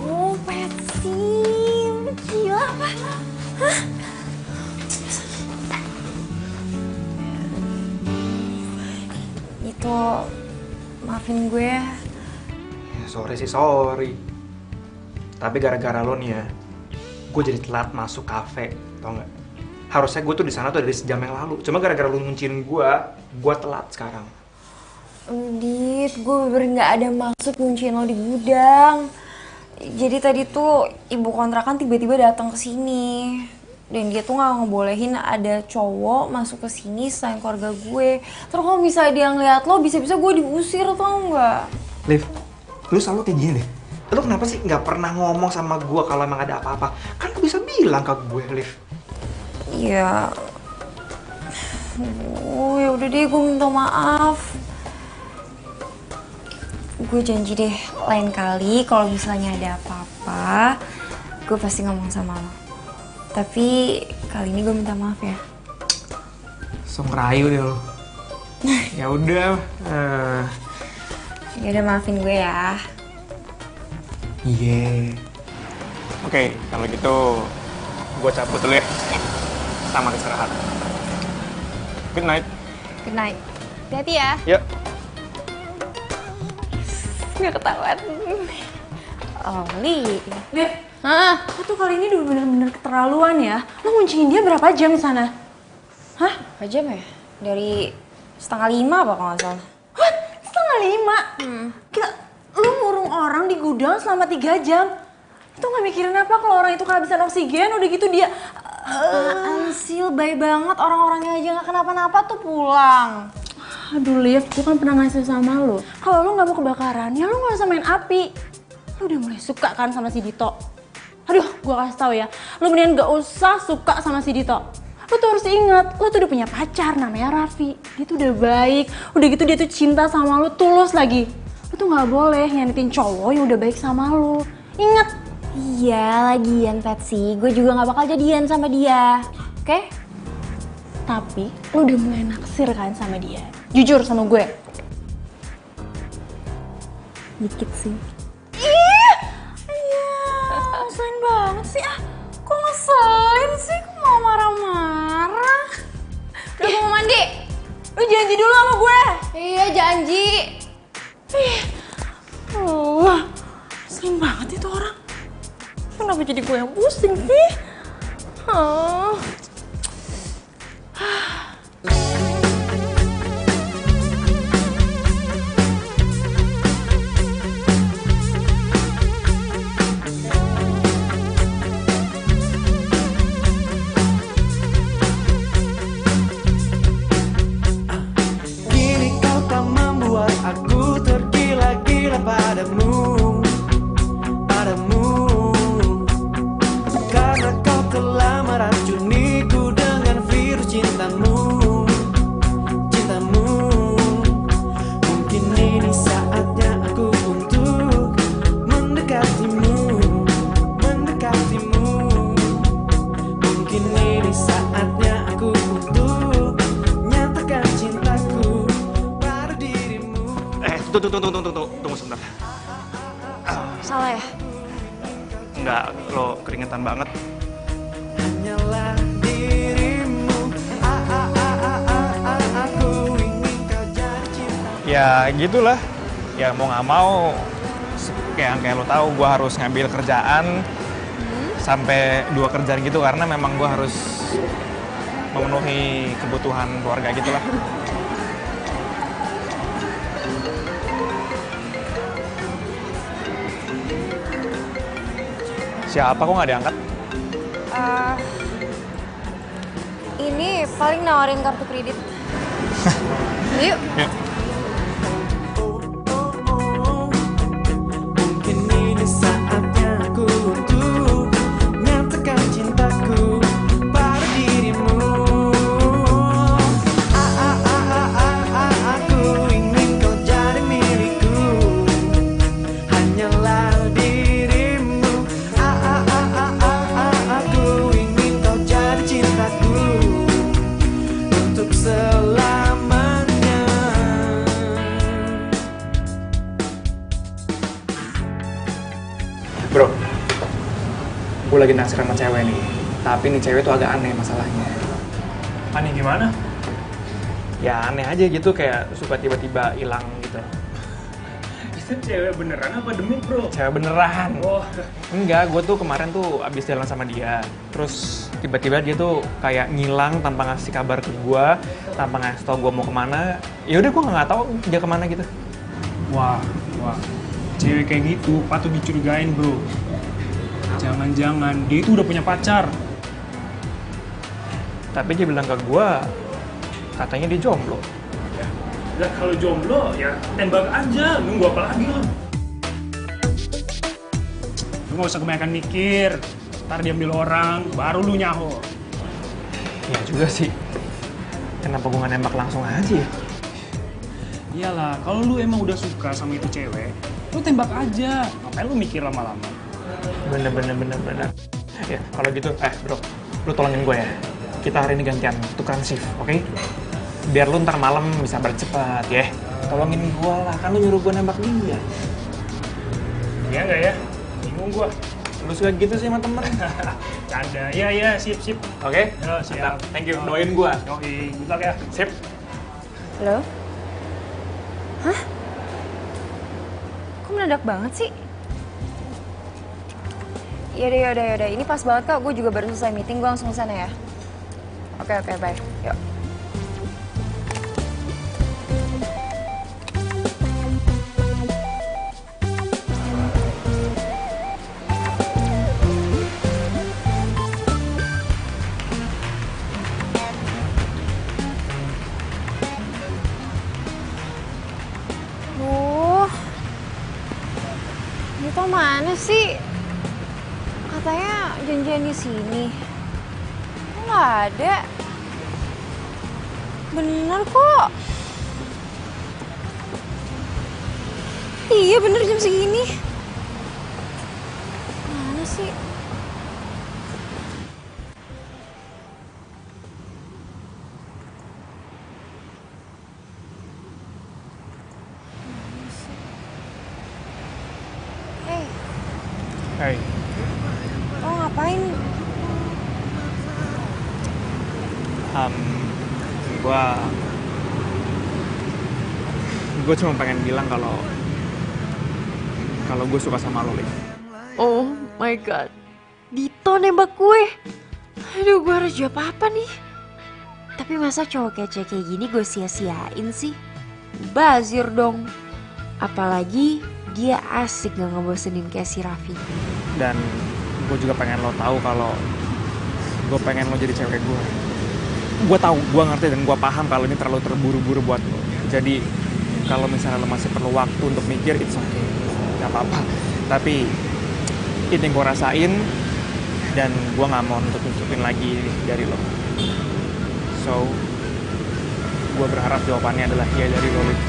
Oh, Patsy, gila apa? Hah? sorry sih sorry. Tapi gara-gara lo nih ya, gue jadi telat masuk kafe, tau nggak? Harusnya gue tuh di sana tuh dari sejam yang lalu. Cuma gara-gara lo ngunciin gue telat sekarang. Dit, gue bener nggak ada maksud ngunciin lo di gudang. Jadi tadi tuh ibu kontrakan tiba-tiba datang ke sini. Dan dia tuh nggak ngebolehin ada cowok masuk ke sini selain keluarga gue. Terus kalau misalnya dia ngeliat lo, bisa-bisa gue diusir, tau nggak? Liv, lu selalu kayak gini deh. Lu kenapa sih nggak pernah ngomong sama gue kalau emang ada apa-apa? Kan lu bisa bilang ke gue, Liv. Iya. Ya udah deh, gue minta maaf. Gue janji deh, lain kali kalau misalnya ada apa-apa, gue pasti ngomong sama lo. Tapi kali ini gue minta maaf ya. So ngerayu deh lo. Ya udah. Ya udah, maafin gue ya. Iya. Oke, kalau gitu gue cabut dulu ya. Selamat istirahat. Good night. Good night. Hati-hati ya. Yuk. Gak ketahuan. Oli. Liv, lo tuh kali ini udah bener-bener keterlaluan ya. Lo ngunciin dia berapa jam di sana? Hah? Berapa jam ya? Dari 4:30 apa kalau nggak salah. What? 4:30? Gila, lo ngurung orang di gudang selama 3 jam. Itu nggak mikirin apa kalau orang itu kehabisan oksigen, udah gitu dia... Apaan sih, lebay banget, orang-orangnya aja nggak kenapa-napa tuh pulang. Aduh Liv, gue kan pernah ngasih sama lo. Kalau lo nggak mau kebakaran, ya lo nggak usah main api. Lo udah mulai suka kan sama si Dito? Aduh, gue kasih tau ya, lo mendingan gak usah suka sama si Dito. Lo tuh harus ingat, lo tuh udah punya pacar namanya Raffi. Dia tuh udah baik, udah gitu dia tuh cinta sama lo, tulus lagi. Lo tuh gak boleh nyakitin cowok yang udah baik sama lo. Ingat. Iya, lagian Patsy, gue juga gak bakal jadian sama dia. Oke? Tapi lo udah mulai naksir kan sama dia. Jujur sama gue. Dikit sih. Ngeselin banget sih, kok ngeselin sih, kok mau marah-marah. Udah gue mau mandi. Lu janji dulu sama gue. Iya, janji. Ngeselin banget itu orang. Kenapa jadi gue yang pusing sih? Tunggu sebentar. Salah ya? Enggak, lo keringetan banget. Ya gitulah. Ya mau nggak mau, kayak lo tahu, gue harus ngambil kerjaan sampai 2 kerjaan gitu karena memang gue harus memenuhi kebutuhan keluarga gitulah. Siapa kok nggak diangkat? Ini paling nawarin kartu kredit. Yuk. Yuk. Mungkin ini saatnya aku untuk nyatakan cintaku pada dirimu. Aku ingin kau jadi milikku. Hanyalah dirimu. Aku ingin kau jadi cintaku untuk selamanya. Bro, gue lagi naksir sama cewek nih. Tapi nih cewek tuh agak aneh masalahnya. Aneh gimana? Ya aneh aja gitu, kayak suka tiba-tiba hilang gitu. Cewek beneran apa demi bro? Cewek beneran. Oh, Enggak, gue tuh kemarin tuh abis jalan sama dia. Terus tiba-tiba dia tuh kayak ngilang tanpa ngasih kabar ke gue, tanpa ngasih tau gue mau kemana. Ya udah gue nggak tahu dia kemana gitu. wah. Cewek kayak gitu patut dicurigain bro. Jangan-jangan dia itu udah punya pacar. Tapi dia bilang ke gue, katanya dia jomblo. Lah kalau jomblo ya tembak aja, nunggu apa lagi lo? Lu nggak usah kebanyakan mikir, ntar diambil orang, baru lu nyaho. Iya juga sih. Kenapa gue nggak nembak langsung aja ya? Iyalah, kalau lu emang udah suka sama itu cewek, lu tembak aja. Ngapain lu mikir lama-lama? Bener. Ya kalau gitu, bro, lu tolongin gue ya. Kita hari ini gantian, tukeran shift, oke? Biar lu ntar malam bisa bercepat ya. Tolongin gue lah, kan lu nyuruh gue nembak dia. Iya nggak ya? Bingung gua. Lu suka gitu sih sama temen? Canda. Iya, sip. Oke? Yo, siap. Thank you, doain gue. Yoi, good luck ya. Sip. Halo? Hah? Kok mendadak banget sih? Yaudah. Ini pas banget kak, gue juga baru selesai meeting, gue langsung kesana ya. Oke, bye. Yuk. Dito mana sih? Katanya janjian di sini. Kok nggak ada? Bener kok. Iya bener jam segini. Mana sih? Hai. Lo ngapain? Gue cuma pengen bilang kalau gue suka sama lo, Lik. Oh my god, Dito nembak gue. Aduh, gue harus jawab apa nih? Tapi masa cowok kece kayak gini gue sia-siain sih? Bazir dong. Apalagi dia asik gak ngebosenin kayak si Raffi. Dan gue juga pengen lo tahu kalau gue pengen lo jadi cewek gue. Gue tahu, gue ngerti dan gue paham kalau ini terlalu terburu-buru buat lo. Jadi kalau misalnya lo masih perlu waktu untuk mikir, it's okay, gak apa-apa. Tapi ini yang gue rasain dan gue nggak mau nutupin lagi dari lo. So, gue berharap jawabannya adalah iya dari lo, Lik.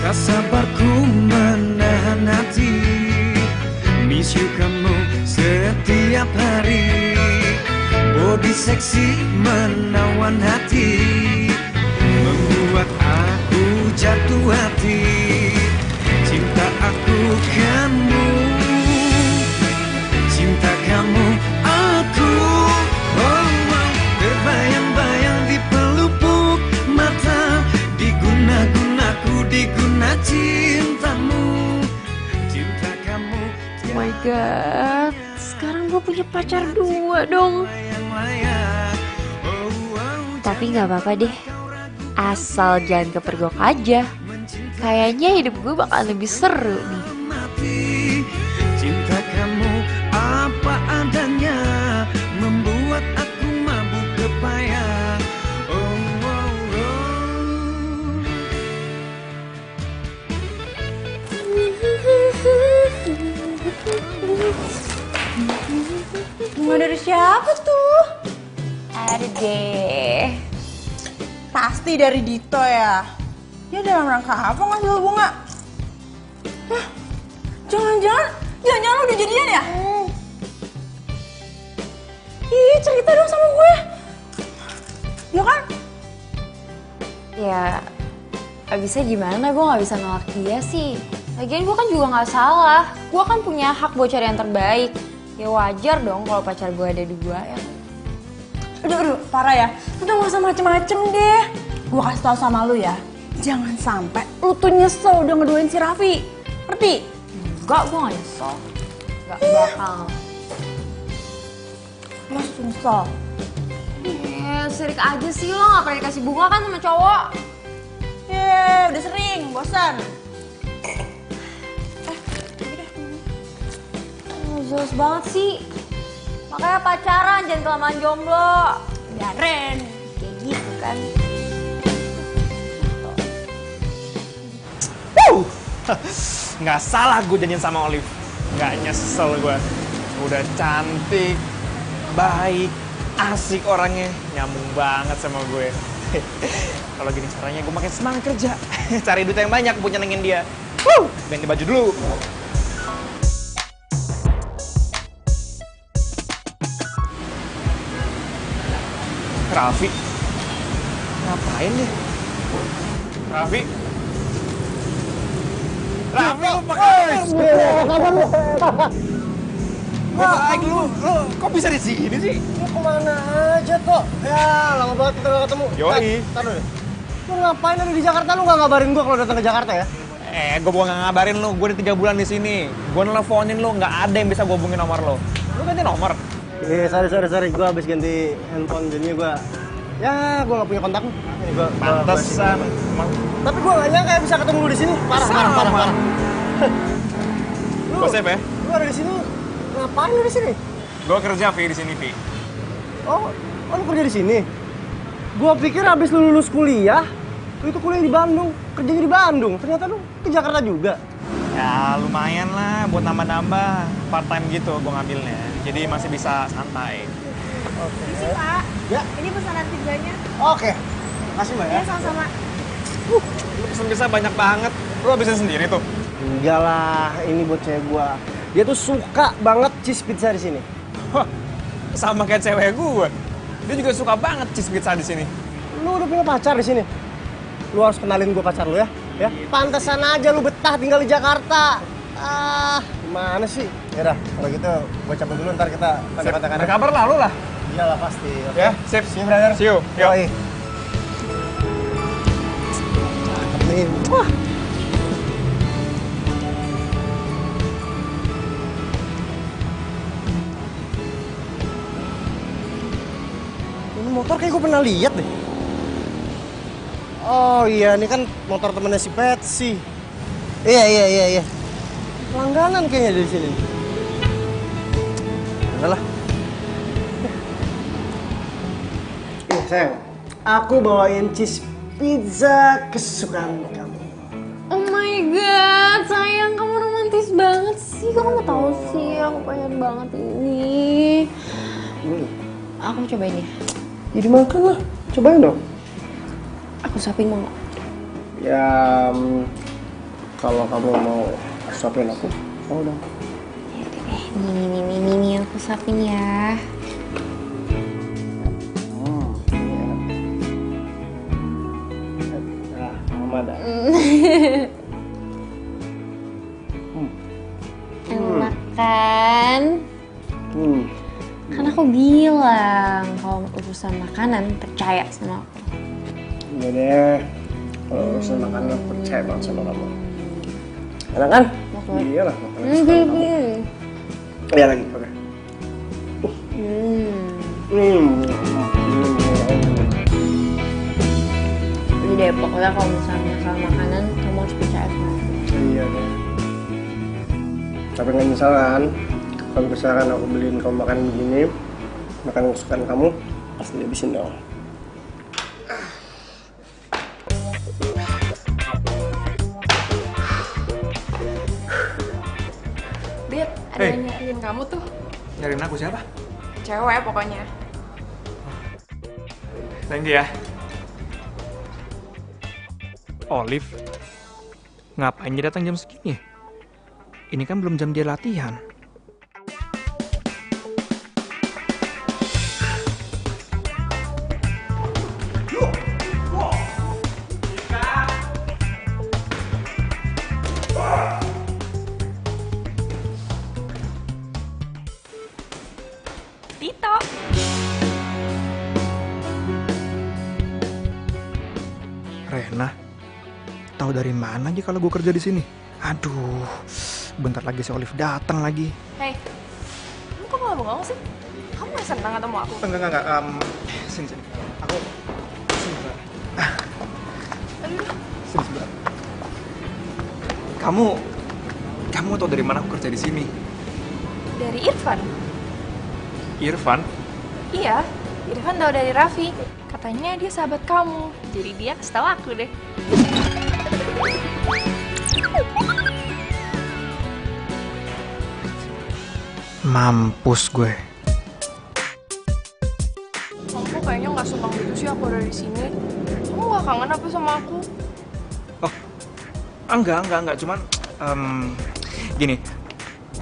Tak sabarku menahan hati, miss you kamu setiap hari. Body seksi menawan hati, membuat aku jatuh hati. Cinta aku kamu, cinta kamu aku. Oh, terbayang-bayang di pelupuk mata, diguna-gunaku, diguna cintamu. Cinta kamu. Oh my god, sekarang gue punya pacar 2 dong. Tapi gak apa-apa deh, asal jangan kepergok aja. Kayaknya hidup gue bakal lebih seru nih. Cinta kamu apa adanya, membuat aku mabuk kepayang. Bunga dari siapa tuh? Ada deh. Pasti dari Dito ya. Dia dalam rangka apa ngasih lo bunga? Hah? Jangan-jangan lo udah jadian ya? Ih, cerita dong sama gue. Ya kan? Ya, abisnya gimana? Gue gak bisa nolak dia sih. Lagian gue kan juga gak salah. Gue kan punya hak buat cari yang terbaik. Ya wajar dong kalau pacar gue ada 2 ya. Aduh, parah ya. Udah gak usah macem-macem deh. Gue kasih tau sama lu ya. jangan sampai lu tuh nyesel udah ngeduain si Raffi. Ngerti? Enggak, gue gak nyesel. Gak bakal. Mas nyesel. Sirik aja sih lo, gak pernah dikasih bunga kan sama cowok. Udah sering, bosan. Jelas banget sih. Makanya pacaran, jangan kelamaan jomblo. Biarin. Kayak gitu kan. Nggak salah gue janjian sama Olive. Nggak nyesel gue. Udah cantik, baik, asik orangnya, nyambung banget sama gue. Kalau gini caranya gue makin semangat kerja. Cari duit yang banyak buat nyenengin dia. Ganti baju dulu. Raffi, ngapain deh? Raffi, lu pakai kabar lu? Baik lu kok bisa di sini sih? Lu kemana aja kok? Ya lama banget kita gak ketemu. Yoi. Taruh deh. Lu ngapain ada di Jakarta? Lu gak ngabarin gua kalau datang ke Jakarta ya? Gue bukan nggak ngabarin lu, gue udah 3 bulan di sini. Gue nelfonin lu, nggak ada yang bisa gue hubungin nomor lo. Lu ganti nomor? Sorry. Gue habis ganti handphone, jadinya gue nggak punya kontak lu. Pantesan. Tapi gue nggak nyangka bisa ketemu lu di sini. Parah. Gue save ya? Lu ada di sini? Ngapain lu di sini? Gue kerja Vi di sini Vi. Oh, lu kerja di sini? Gue pikir habis lu lulus kuliah, lu itu kuliah di Bandung, kerjanya di Bandung. Ternyata lu ke Jakarta juga. Ya lumayan lah buat nambah-nambah part time gitu gue ngambilnya. Jadi masih bisa santai. Oke. Isi Pak. Ya. Ini pesanan pizzanya. Oke. Makasih Mbak ya. Iya sama-sama. Lu pesen pizza banyak banget. Lu habisin sendiri tuh? Enggak lah, ini buat cewek gue. Dia tuh suka banget cheese pizza di sini. Wah, sama kayak cewek gue. Dia juga suka banget cheese pizza di sini. Lu udah punya pacar di sini? Lu harus kenalin gue pacar lu ya. Ya, pantesan aja lu betah tinggal di Jakarta. Gimana sih? Ya udah, kalau gitu gue cabut dulu, ntar kita kontak-kontakan. Ada kabar lah lu lah. Iyalah pasti. Okay. Ya, sip. See you, brother. See you. Yo. Cakep nih. Wah. Ini motor kayak gue pernah lihat deh. Oh iya, ini kan motor temennya si Patsy. Iya. Langganan kayaknya dari sini. Udah lah. Sayang, aku bawain cheese pizza kesukaan kamu. Oh my god, sayang kamu romantis banget sih. Kamu tahu sih, aku pengen banget ini. Aku cobain ya. Jadi makan lah, cobain dong. Aku suapin mau nggak? Ya, kalau kamu mau suapin aku, mau dong. Nih, aku suapin ya. Dah. Enak kan? Kan aku bilang kalau urusan makanan percaya sama aku. Iya deh, kalau urusan makanan percaya banget sama kamu. Enak kan? Iya lah, makanan kesukaan kamu. Iya lagi, oke. Deh, pokoknya kalau misalnya masalah makanan, kamu harus percaya sama aku. Iya deh. Tapi nggak nyesal kan? Kalau misalkan aku beliin kamu makan begini, makan kesukaan kamu, pasti dihabisin dong. Dit, ada yang nyariin kamu tuh. Nyariin aku siapa? Cewek pokoknya. Thank you ya. Olive, ngapain dia datang jam segini? Ini kan belum jam dia latihan. Tito. Rena, tahu dari mana aja kalau gue kerja di sini? Aduh, bentar lagi si Olive datang lagi. Hei, kamu kok malah bengong sih? Kamu gak senang ketemu aku? Enggak. Sini. Aku sini sebentar. Sini sebentar. Kamu tahu dari mana aku kerja di sini? Dari Irfan? Irfan? Iya, Irfan tahu dari Raffi. Katanya dia sahabat kamu, jadi dia kasih tahu aku deh. Mampus gue. Kamu kayaknya nggak senang gitu sih aku ada di sini. Kamu nggak kangen apa sama aku? Oh, enggak. Cuman gini,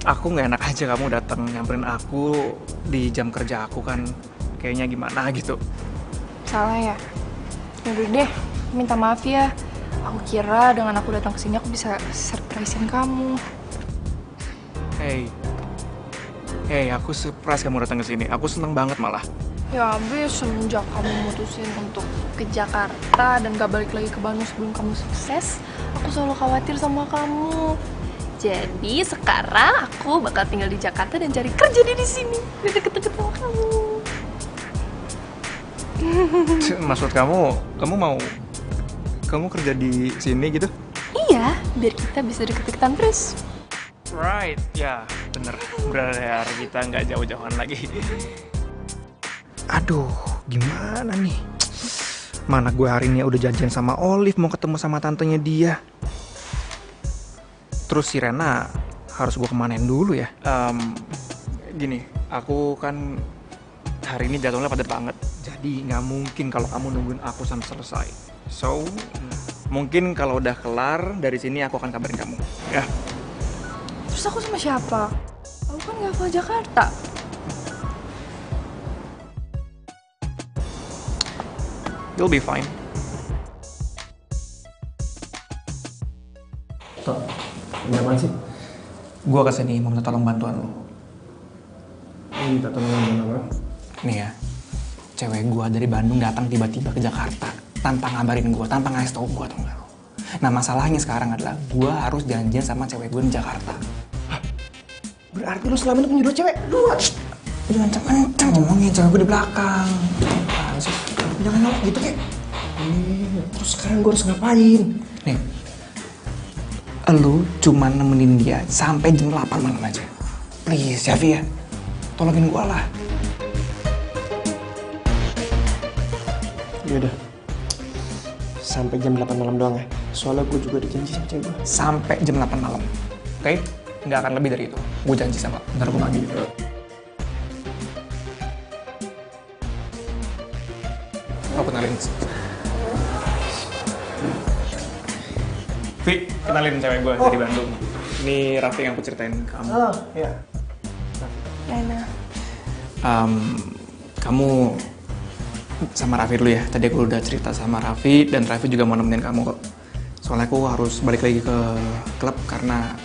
aku nggak enak aja kamu datang nyamperin aku di jam kerja aku kan. Kayaknya gimana gitu. Salah ya? Yaudah deh, minta maaf ya. Aku kira dengan aku datang ke sini aku bisa surprisein kamu. Hey, aku surprise kamu datang ke sini. Aku seneng banget malah. Ya abis semenjak kamu mutusin untuk ke Jakarta dan gak balik lagi ke Bandung sebelum kamu sukses, aku selalu khawatir sama kamu. Jadi sekarang aku bakal tinggal di Jakarta dan cari kerja di sini, di deket-deket sama kamu. Maksud kamu mau kerja di sini gitu? Iya, biar kita bisa deket-deketan terus. Right, ya bener. Berarti kita nggak jauh-jauhan lagi. Aduh, gimana nih? Mana gue hari ini udah janjian sama Olive mau ketemu sama tantenya dia. Terus si Rena harus gue kemanain dulu ya? Gini, aku kan hari ini jadwalnya padat banget. Jadi nggak mungkin kalau kamu nungguin aku sampai selesai. So, mungkin kalau udah kelar dari sini aku akan kabarin kamu. Ya. Terus aku sama siapa? Aku kan gak hafal Jakarta. You'll be fine. Tok, ini apaan sih? Gua kesini mau minta tolong bantuan lo. Minta tolong bantuan apa? Nih ya, cewek gua dari Bandung datang tiba-tiba ke Jakarta tanpa ngabarin gua, tanpa ngasih tau gua, tau gak lo? Nah masalahnya sekarang adalah gua harus janjian sama cewek gua di Jakarta. Hah? Berarti lu selama ini punya dua cewek? Dua? Jangan kenceng ngomongin cewek gua di belakang. Apaan sih? Jangan nolak gitu kek. Terus sekarang gua harus ngapain? Nih, lu cuma nemenin dia sampai jam 8 malam aja. Please ya Vi ya, tolongin gua lah. Yaudah, sampai jam 8 malam doang ya. Soalnya gue juga dijanji sama cewek gue. Sampai jam 8 malam, oke? Nggak akan lebih dari itu. Gue janji sama lo, ntar gue pagi. Aku kenalin. Vi, kenalin cewek gue dari Bandung. Ini Raffi yang aku ceritain ke kamu. Oh, iya. Rena. Kamu sama Raffi dulu ya. Tadi aku udah cerita sama Raffi dan Raffi juga mau nemenin kamu kok. Soalnya aku harus balik lagi ke klub karena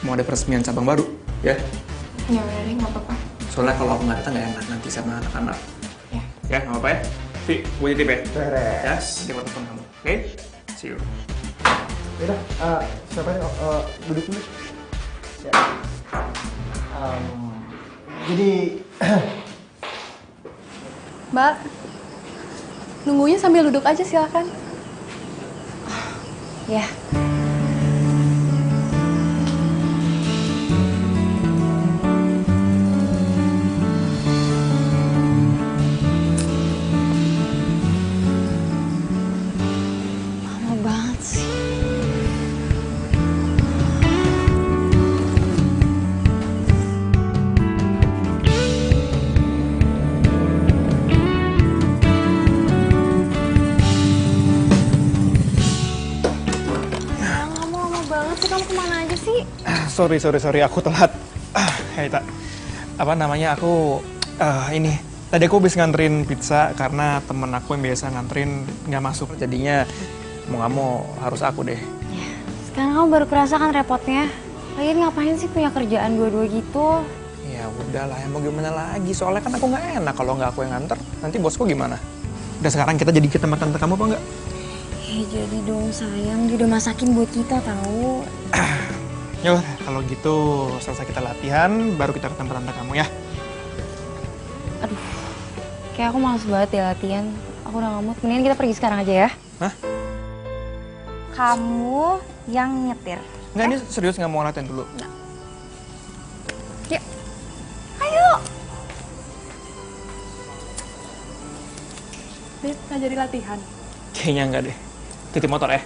mau ada peresmian cabang baru, ya? Ya udah deh, nggak apa-apa. Soalnya kalau aku nggak datang nggak enak nanti sama anak-anak. Ya. Ya, nggak apa-apa ya? Vi, gue titip ya? Beres. Ya, dia mau telepon kamu. Oke? See you. Yaudah, siapa nih? Duduk dulu. Ya. Jadi, Mbak, nunggunya sambil duduk aja silakan. Ya. Lama banget sih. Kamu kemana aja sih? Sorry, aku telat. Hei, Tak. Apa namanya, aku ini. Tadi aku habis nganterin pizza karena temen aku yang biasa nganterin nggak masuk. Jadinya mau nggak mau harus aku deh. Ya, sekarang kamu baru kerasa kan repotnya. Lagian ngapain sih punya kerjaan dua-dua gitu? Ya udahlah, ya mau gimana lagi. Soalnya kan aku nggak enak kalau nggak aku yang nganter. Nanti bosku gimana? Udah sekarang kita jadi ke tempat tante kamu apa enggak? jadi dong sayang, dia udah masakin buat kita tahu. Yuk, kalau gitu selesai kita latihan, baru kita ke tempat tante kamu ya. Aduh, kayak aku males banget ya latihan. Aku udah nggak mood. Mendingan kita pergi sekarang aja ya. Hah? Kamu yang nyetir. Enggak, ini serius nggak mau latihan dulu. Nggak. Yuk. Ayo. Beb, nggak jadi latihan. Kayaknya enggak deh. Titip motor ya.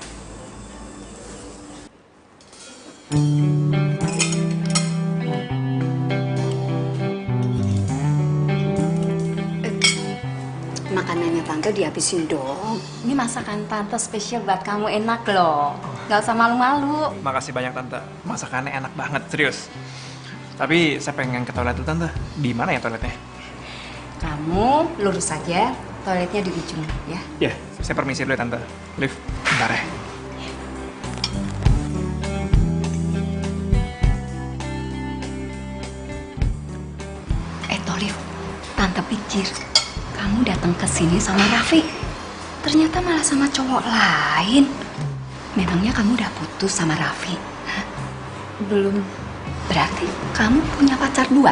Makanannya tante dihabisin dong. Ini masakan tante spesial buat kamu, enak loh. Gak usah malu-malu. Makasih banyak tante. Masakannya enak banget, serius. Tapi saya pengen ke toilet dulu tante. Di mana ya toiletnya? Kamu lurus saja, toiletnya di ujung ya. Ya, saya permisi dulu ya tante. Lift, bentar ya. Tolif, tante pikir kamu datang ke sini sama Raffi. Ternyata malah sama cowok lain. Memangnya kamu udah putus sama Raffi? Hah? Belum. Berarti kamu punya pacar 2?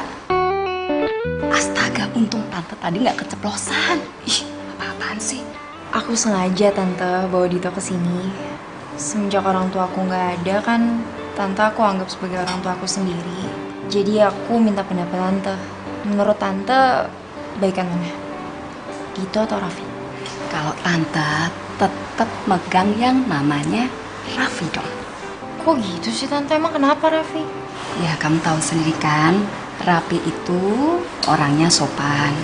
Astaga, untung tante tadi nggak keceplosan. Ih, apa-apaan sih? Aku sengaja tante bawa Dito ke sini. Semenjak orang tua aku nggak ada kan, tante aku anggap sebagai orang tua aku sendiri. Jadi aku minta pendapat tante. Menurut tante, baikan mana? Dito atau Raffi? Kalau tante tetap megang yang namanya Raffi dong. Kok gitu sih tante? Emang kenapa Raffi? Ya kamu tahu sendiri kan, Raffi itu orangnya sopan,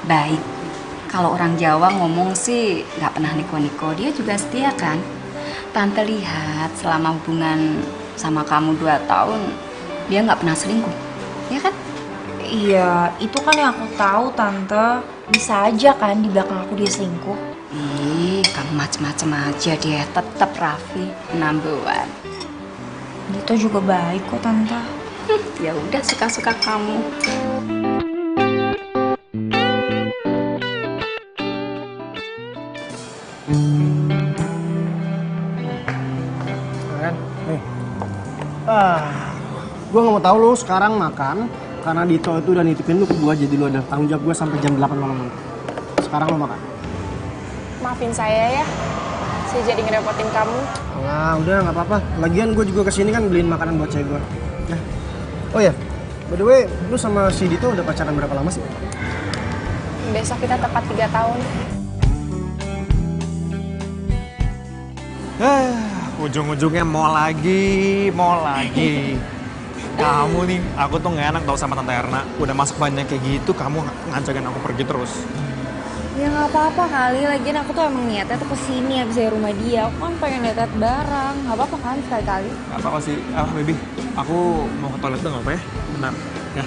baik. Kalau orang Jawa ngomong sih nggak pernah niko-niko, dia juga setia kan. Tante lihat selama hubungan sama kamu 2 tahun, dia nggak pernah selingkuh, ya kan? Iya, itu kan yang aku tahu tante. Bisa aja kan di belakang aku dia selingkuh. Ih, kamu macem-macem aja, dia tetap Raffi number 1. Dito juga baik kok tante. Ya udah, suka-suka kamu. Gue gak mau tahu lo sekarang makan karena Dito itu udah nitipin lu ke gue, jadi lu ada tanggung jawab gue sampai jam 8 malam nanti. Sekarang lo makan. Maafin saya ya, saya jadi ngerepotin kamu. Nah, udah nggak apa-apa. Lagian gue juga kesini kan beliin makanan buat cewek gue. Ya. Oh ya, by the way, lu sama si Dito udah pacaran berapa lama sih? Besok kita tepat 3 tahun. Ujung-ujungnya mau lagi. Kamu nih, aku tuh gak enak tau sama Tante Erna. Udah masak banyak kayak gitu, kamu ngajakin aku pergi terus. Ya nggak apa-apa kali, lagian aku tuh emang niatnya tuh kesini abis dari rumah dia. Aku kan pengen lihat barang, nggak apa-apa kan sekali-kali. Gak apa-apa sih, baby. Aku mau ke toilet dulu, gak apa ya? Bentar, ya.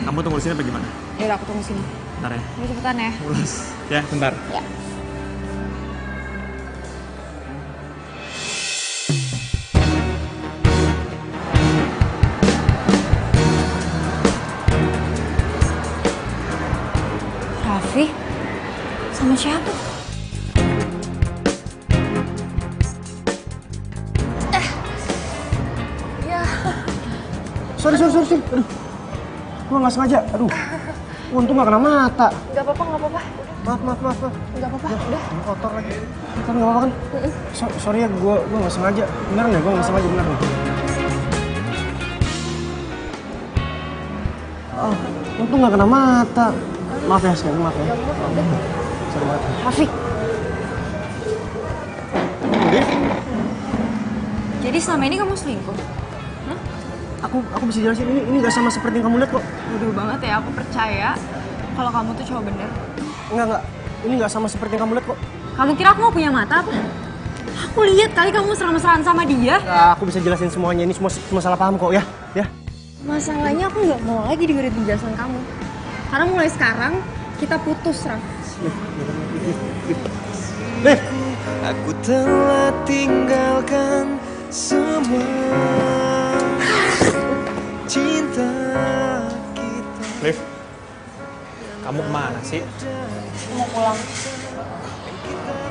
Kamu tunggu di sini apa gimana? Yaudah aku tunggu sini. Bentar ya. Udah cepetan ya. Mulus. Ya, bentar. Ya. Raffi? Sama siapa? Ya. Sorry. Aduh, gue nggak sengaja. Aduh, untung nggak kena mata. Gak apa-apa. Maaf. Gak apa-apa, udah. Kotor lagi. Tapi nggak apa-apa kan? Sorry ya, gue nggak sengaja. Beneran ya, gue nggak sengaja, bener nih. Oh, untung nggak kena mata. Maaf ya, sekali maaf ya. Sorry banget. Raffi. Jadi selama ini kamu selingkuh? Hah? Aku bisa jelasin, ini gak sama seperti yang kamu lihat kok. Bodoh banget ya, aku percaya kalau kamu tuh cowok bener. Enggak. Ini gak sama seperti yang kamu lihat kok. Kamu kira aku mau punya mata apa? Aku lihat kali kamu mesra-mesraan sama dia. Nah, aku bisa jelasin semuanya, ini semua salah paham kok ya. Masalahnya aku nggak mau lagi dengerin penjelasan kamu. Karena mulai sekarang kita putus, Raf. Liv. Aku telah tinggalkan semua cinta kita. Liv, kamu kemana sih? Mau pulang.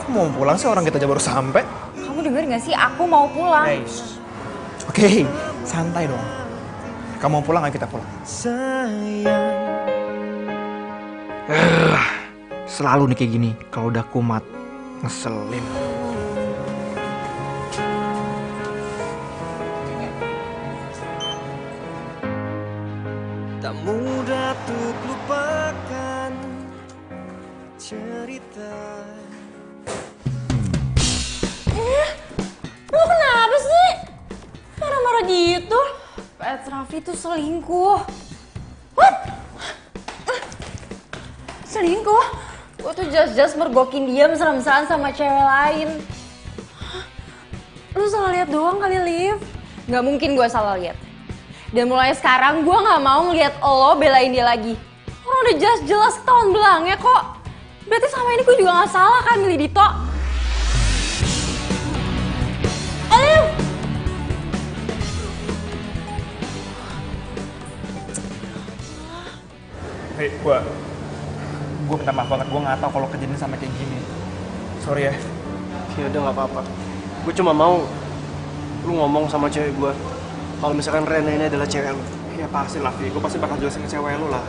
Kok mau pulang sih, orang kita aja baru sampai? Kamu denger gak sih? Aku mau pulang. Oke, santai dong. Kamu mau pulang, ayo kita pulang. Selalu nih kayak gini, kalau udah kumat, ngeselin. Tak mudah untuk lupakan cerita. Lu kenapa sih? Marah-marah gitu? Pet Raffi tuh selingkuh. What? Selingkuh? Gue tuh just mergokin dia mesra-mesraan sama cewek lain. Lu salah lihat doang kali, Liv. Gak mungkin gue salah lihat. Dan mulai sekarang gue gak mau ngeliat lo belain dia lagi. Orang udah jelas ketahuan belangnya kok. Berarti selama ini gue juga gak salah kan milih Dito. Liv! Hei, gue minta maaf banget, gue nggak tahu kalau kejadian sampai kayak gini. Sorry ya. Ya udah nggak apa-apa. Gue cuma mau lu ngomong sama cewek gue kalau misalkan Rena ini adalah cewek lu. Ya pasti lah, Vi. Gue pasti bakal jelasin ke cewek lu lah.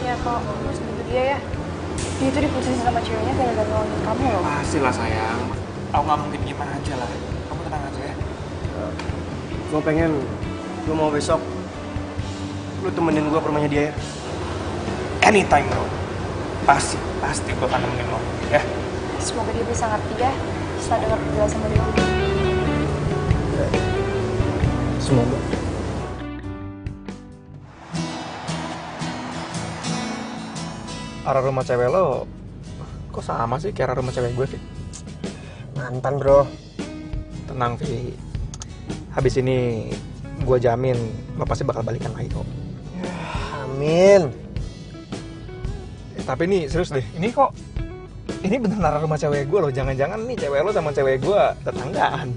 Ya kok, harus gitu dia ya. Dia tuh diputusin sama ceweknya gara-gara nolongin kamu loh. Pasti lah sayang. Aku nggak mungkin gimana aja lah. Kamu tenang aja ya. Gue pengen lu mau besok lu temenin gue ke rumahnya dia ya. Anytime bro. Pasti gue akan nemenin lo. Ya. Semoga dia bisa ngerti ya setelah dengar penjelasan dari lu. Semoga. Arah rumah cewek lo kok sama sih kayak arah rumah cewek gue, Vi? Mantan bro. Tenang, Vi. Habis ini gue jamin lo pasti bakal balikan lagi kok. Amin. Tapi nih serius deh, ini bener arah rumah cewek gue loh. Jangan-jangan nih cewek lo sama cewek gue tetanggaan.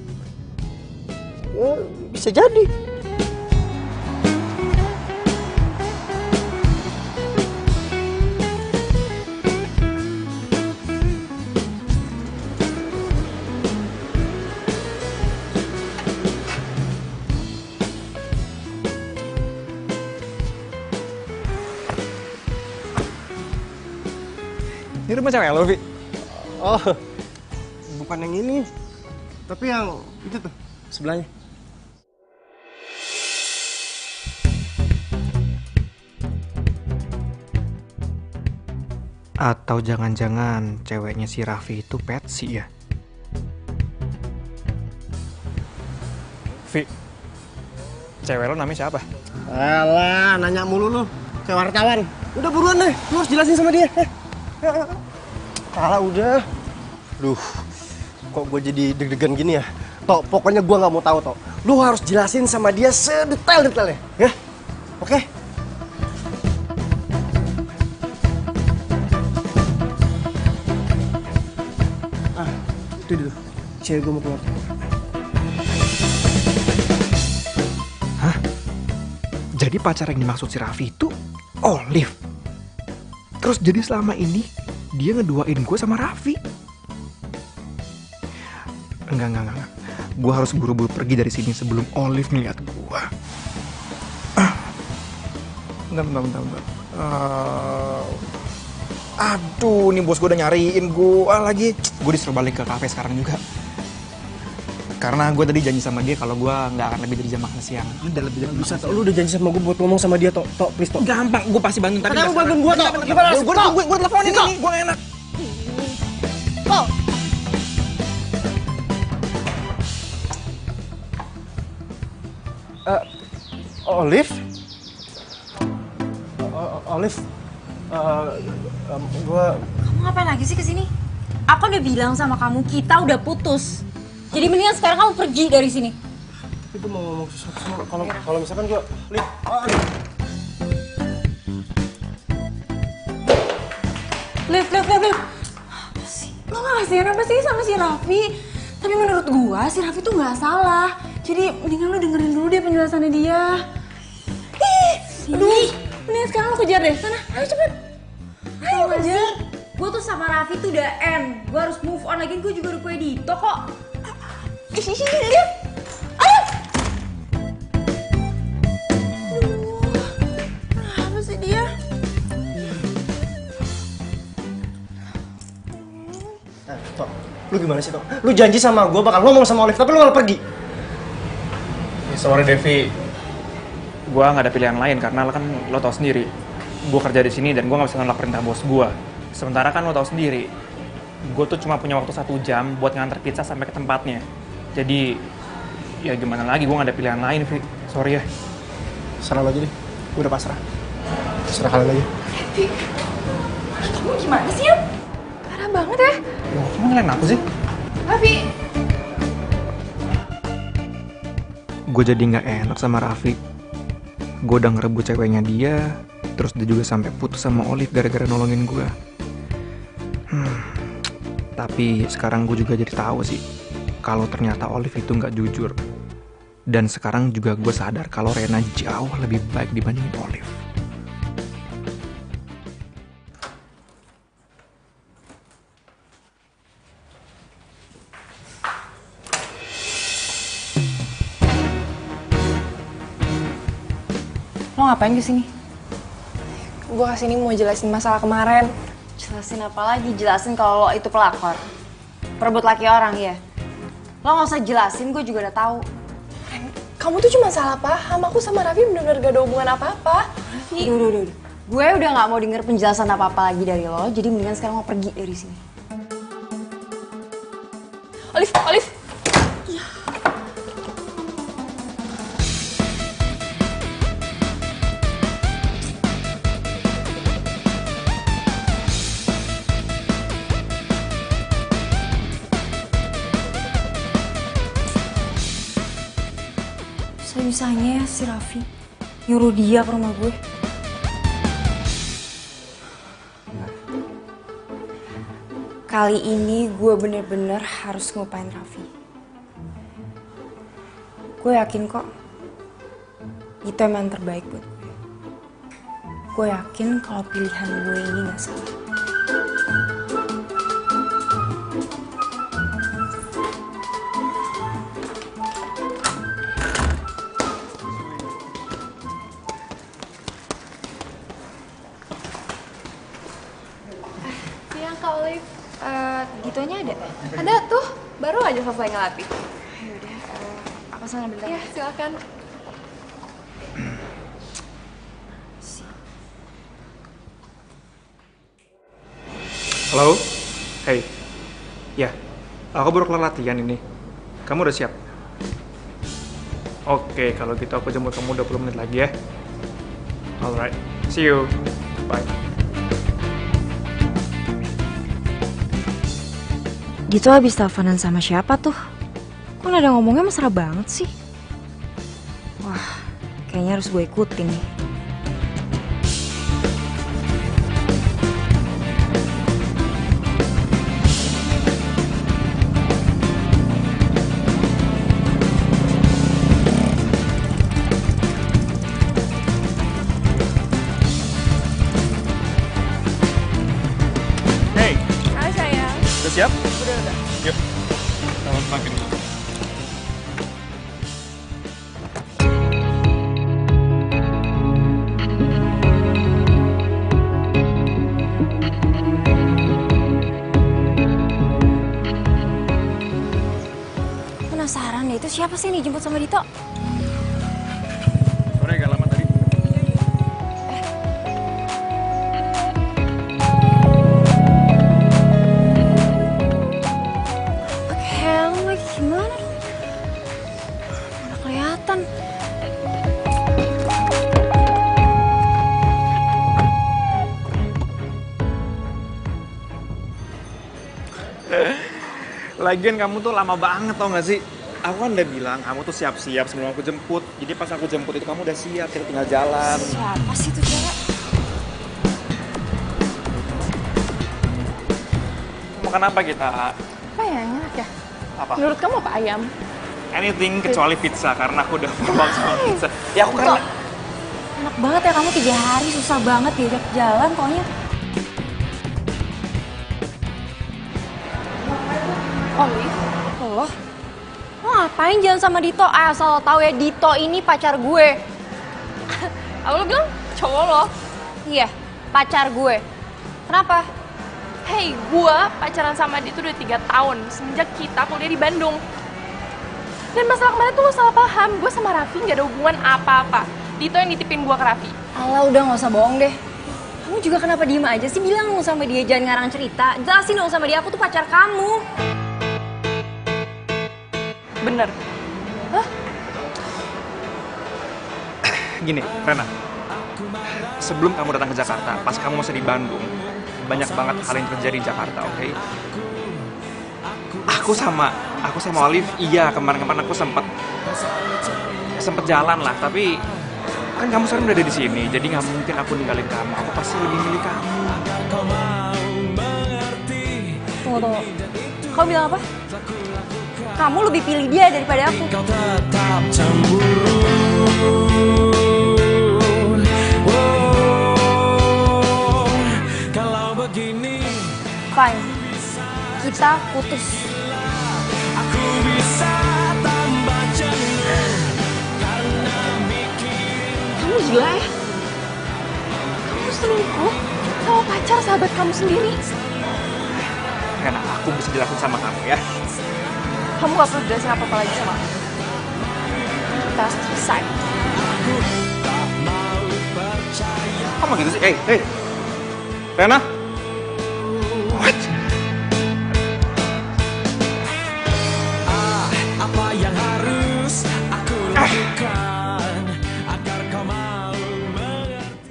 Ya, bisa jadi. Ini rumah cewek lo, Vi? Oh, bukan yang ini. Tapi yang itu tuh, sebelahnya. Atau jangan-jangan ceweknya si Raffi itu Patsy ya? Vi, cewek lo namanya siapa? Alah, nanya mulu lu. Kayak wartawan. Udah buruan deh, lu harus jelasin sama dia. Kalah udah. Duh, kok gue jadi deg-degan gini ya? Tok, pokoknya gue nggak mau tahu Tok. Lu harus jelasin sama dia sedetail-detailnya, ya? Oke? Ah, itu dulu. Cewek gue mau keluar. Hah? Jadi pacar yang dimaksud si Raffi itu Olive. Terus jadi selama ini dia ngeduain gue sama Raffi. Enggak. Gue harus buru-buru pergi dari sini sebelum Olive ngeliat gue. Bentar. Aduh, nih bos gue udah nyariin gue lagi. Gue disuruh balik ke kafe sekarang juga. Karena gue tadi janji sama dia kalau gue nggak akan lebih dari jam makan siang. Udah lebih dari bisa Tok. Lu udah janji sama gue buat ngomong sama dia Tok. Tok, please Tok. Gampang, gue pasti bantuin. Tapi lu bantuin gue Tok. Gimana? Gue teleponin ini, gue gak enak. Tok. Olive? Olive? Gue... Kamu ngapain lagi sih kesini? Aku udah bilang sama kamu, kita udah putus. Jadi mendingan sekarang kamu pergi dari sini. Itu mau ngomong sesuatu sama... Kalau misalkan gue... Liv. Apa sih? Lo gak kasihan apa sih sama si Raffi? Tapi menurut gua, si Raffi tuh gak salah. Jadi mendingan lo dengerin dulu deh penjelasannya dia. Aduh, mendingan sekarang lo kejar deh. Sana, ayo cepet. Ayo kejar. Gue tuh sama Raffi tuh udah end. Gue harus move on lagi, gue juga udah punya Dito kok. Isi lihat. Ayo. Apa sih dia? Tok, lu gimana sih Tok? Lu janji sama gue bakal ngomong sama Olive, tapi lu malah pergi. Sorry Devi, gue nggak ada pilihan lain karena lo tau sendiri, gue kerja di sini dan gue nggak bisa nolak perintah bos gue. Sementara kan lo tau sendiri, gue tuh cuma punya waktu 1 jam buat nganter pizza sampai ke tempatnya. Jadi ya gimana lagi, gue nggak ada pilihan lain, Vi. Sorry ya. Serah lo aja deh, gue udah pasrah. Serah kalian aja. Kamu gimana sih, Yap? Parah banget ya. Loh, kamu ngelain aku sih? Raffi. Gue jadi nggak enak sama Raffi. Gue udah ngerebut ceweknya dia, terus dia juga sampai putus sama Olive gara-gara nolongin gue. Tapi sekarang gue juga jadi tahu sih kalau ternyata Olive itu nggak jujur. Dan sekarang juga gue sadar kalau Rena jauh lebih baik dibandingin Olive. Lo ngapain kesini? Gue kesini mau jelasin masalah kemarin. Jelasin apa lagi? Jelasin kalau lo itu pelakor. Perebut laki orang ya. Lo nggak usah jelasin, gue juga udah tahu. Kamu tuh cuma salah paham. Aku sama Raffi bener-bener gak ada hubungan apa-apa. Udah. Gue udah nggak mau denger penjelasan apa-apa lagi dari lo. Jadi mendingan sekarang lo pergi dari sini. Olive. Bisa-bisanya ya si Raffi nyuruh dia ke rumah gue. Kali ini gue bener-bener harus ngelupain Raffi. Gue yakin kok itu emang terbaik buat gue. Gue yakin kalau pilihan gue ini gak salah. Ditonya ada? Ada tuh, baru aja selesai ngelatih. Yaudah, aku sana bentar. Iya, silakan. Halo? Hey. Ya, aku baru kelar latihan ini. Kamu udah siap? Oke, kalau gitu aku jemput kamu 20 menit lagi ya. Alright, see you. Bye. Gitu habis teleponan sama siapa tuh? Kok nada ngomongnya mesra banget sih? Wah, kayaknya harus gue ikutin nih. Hey, Hai sayang. udah siap? Udah. Yuk, selamat pagi. Penasaran deh, itu siapa sih nih jemput sama Dito? Sore agak lama tadi. Pakai helm lagi, gimana dong? Mana kelihatan? Lagian kamu tuh lama banget tau gak sih? Aku kan udah bilang kamu tuh siap-siap sebelum aku jemput. Jadi pas aku jemput itu kamu udah siap, kita tinggal jalan. Siapa sih itu cewek? Makan apa kita? Apa ya yang enak ya? Apa? Menurut kamu apa ayam? Anything kecuali pizza karena aku udah muak sama pizza. Ya aku karena Enak banget ya kamu 3 hari susah banget diajak jalan pokoknya. Olive? Lo ngapain jalan sama Dito? Asal lo tahu ya, Dito ini pacar gue. Apa lo bilang cowok lo? Iya, pacar gue. Kenapa? Hey, gue pacaran sama dia tuh udah 3 tahun semenjak kita kuliah di Bandung. Dan masalah kemarin tuh lo salah paham, gue sama Raffi gak ada hubungan apa-apa. Dito yang nitipin gue ke Raffi. Alah udah gak usah bohong deh. Kamu juga kenapa diem aja sih? Bilang dong sama dia, jangan ngarang cerita. Jelasin dong sama dia, aku tuh pacar kamu. Bener. Hah? Gini, Rena. Sebelum kamu datang ke Jakarta, pas kamu masih di Bandung, banyak banget hal yang terjadi di Jakarta, oke? Aku sama Olive, iya kemarin-kemarin aku sempet jalan lah, tapi kan kamu sekarang udah ada di sini, jadi nggak mungkin aku ninggalin kamu. Aku pasti lebih milih kamu. Tunggu. Kau bilang apa? Kamu lebih pilih dia daripada aku. Kau tetap cemburu. Kalau begini, Fine. Kita putus. aku bisa tambah jenuh karena mikirin. Kamu gila ya? Kamu selingkuh sama pacar sahabat kamu sendiri. Rena, aku bisa jelasin sama kamu ya. Kamu gak perlu jelasin apa-apa lagi sama aku. Kita selesai. Kamu gitu sih? Hey. Rena? What? Apa yang harus aku lakukan agar kau mau mengerti?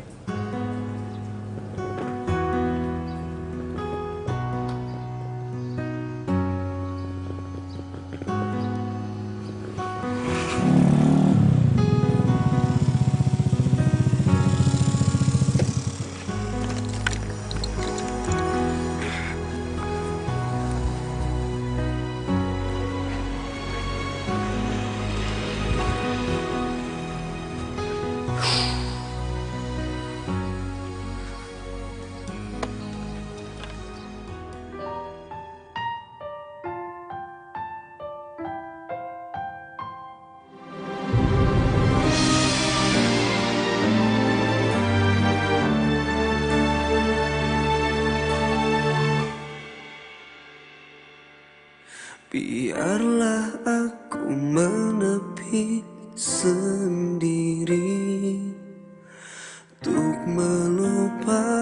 Biarlah aku menepi sendiri untuk melupakanmu.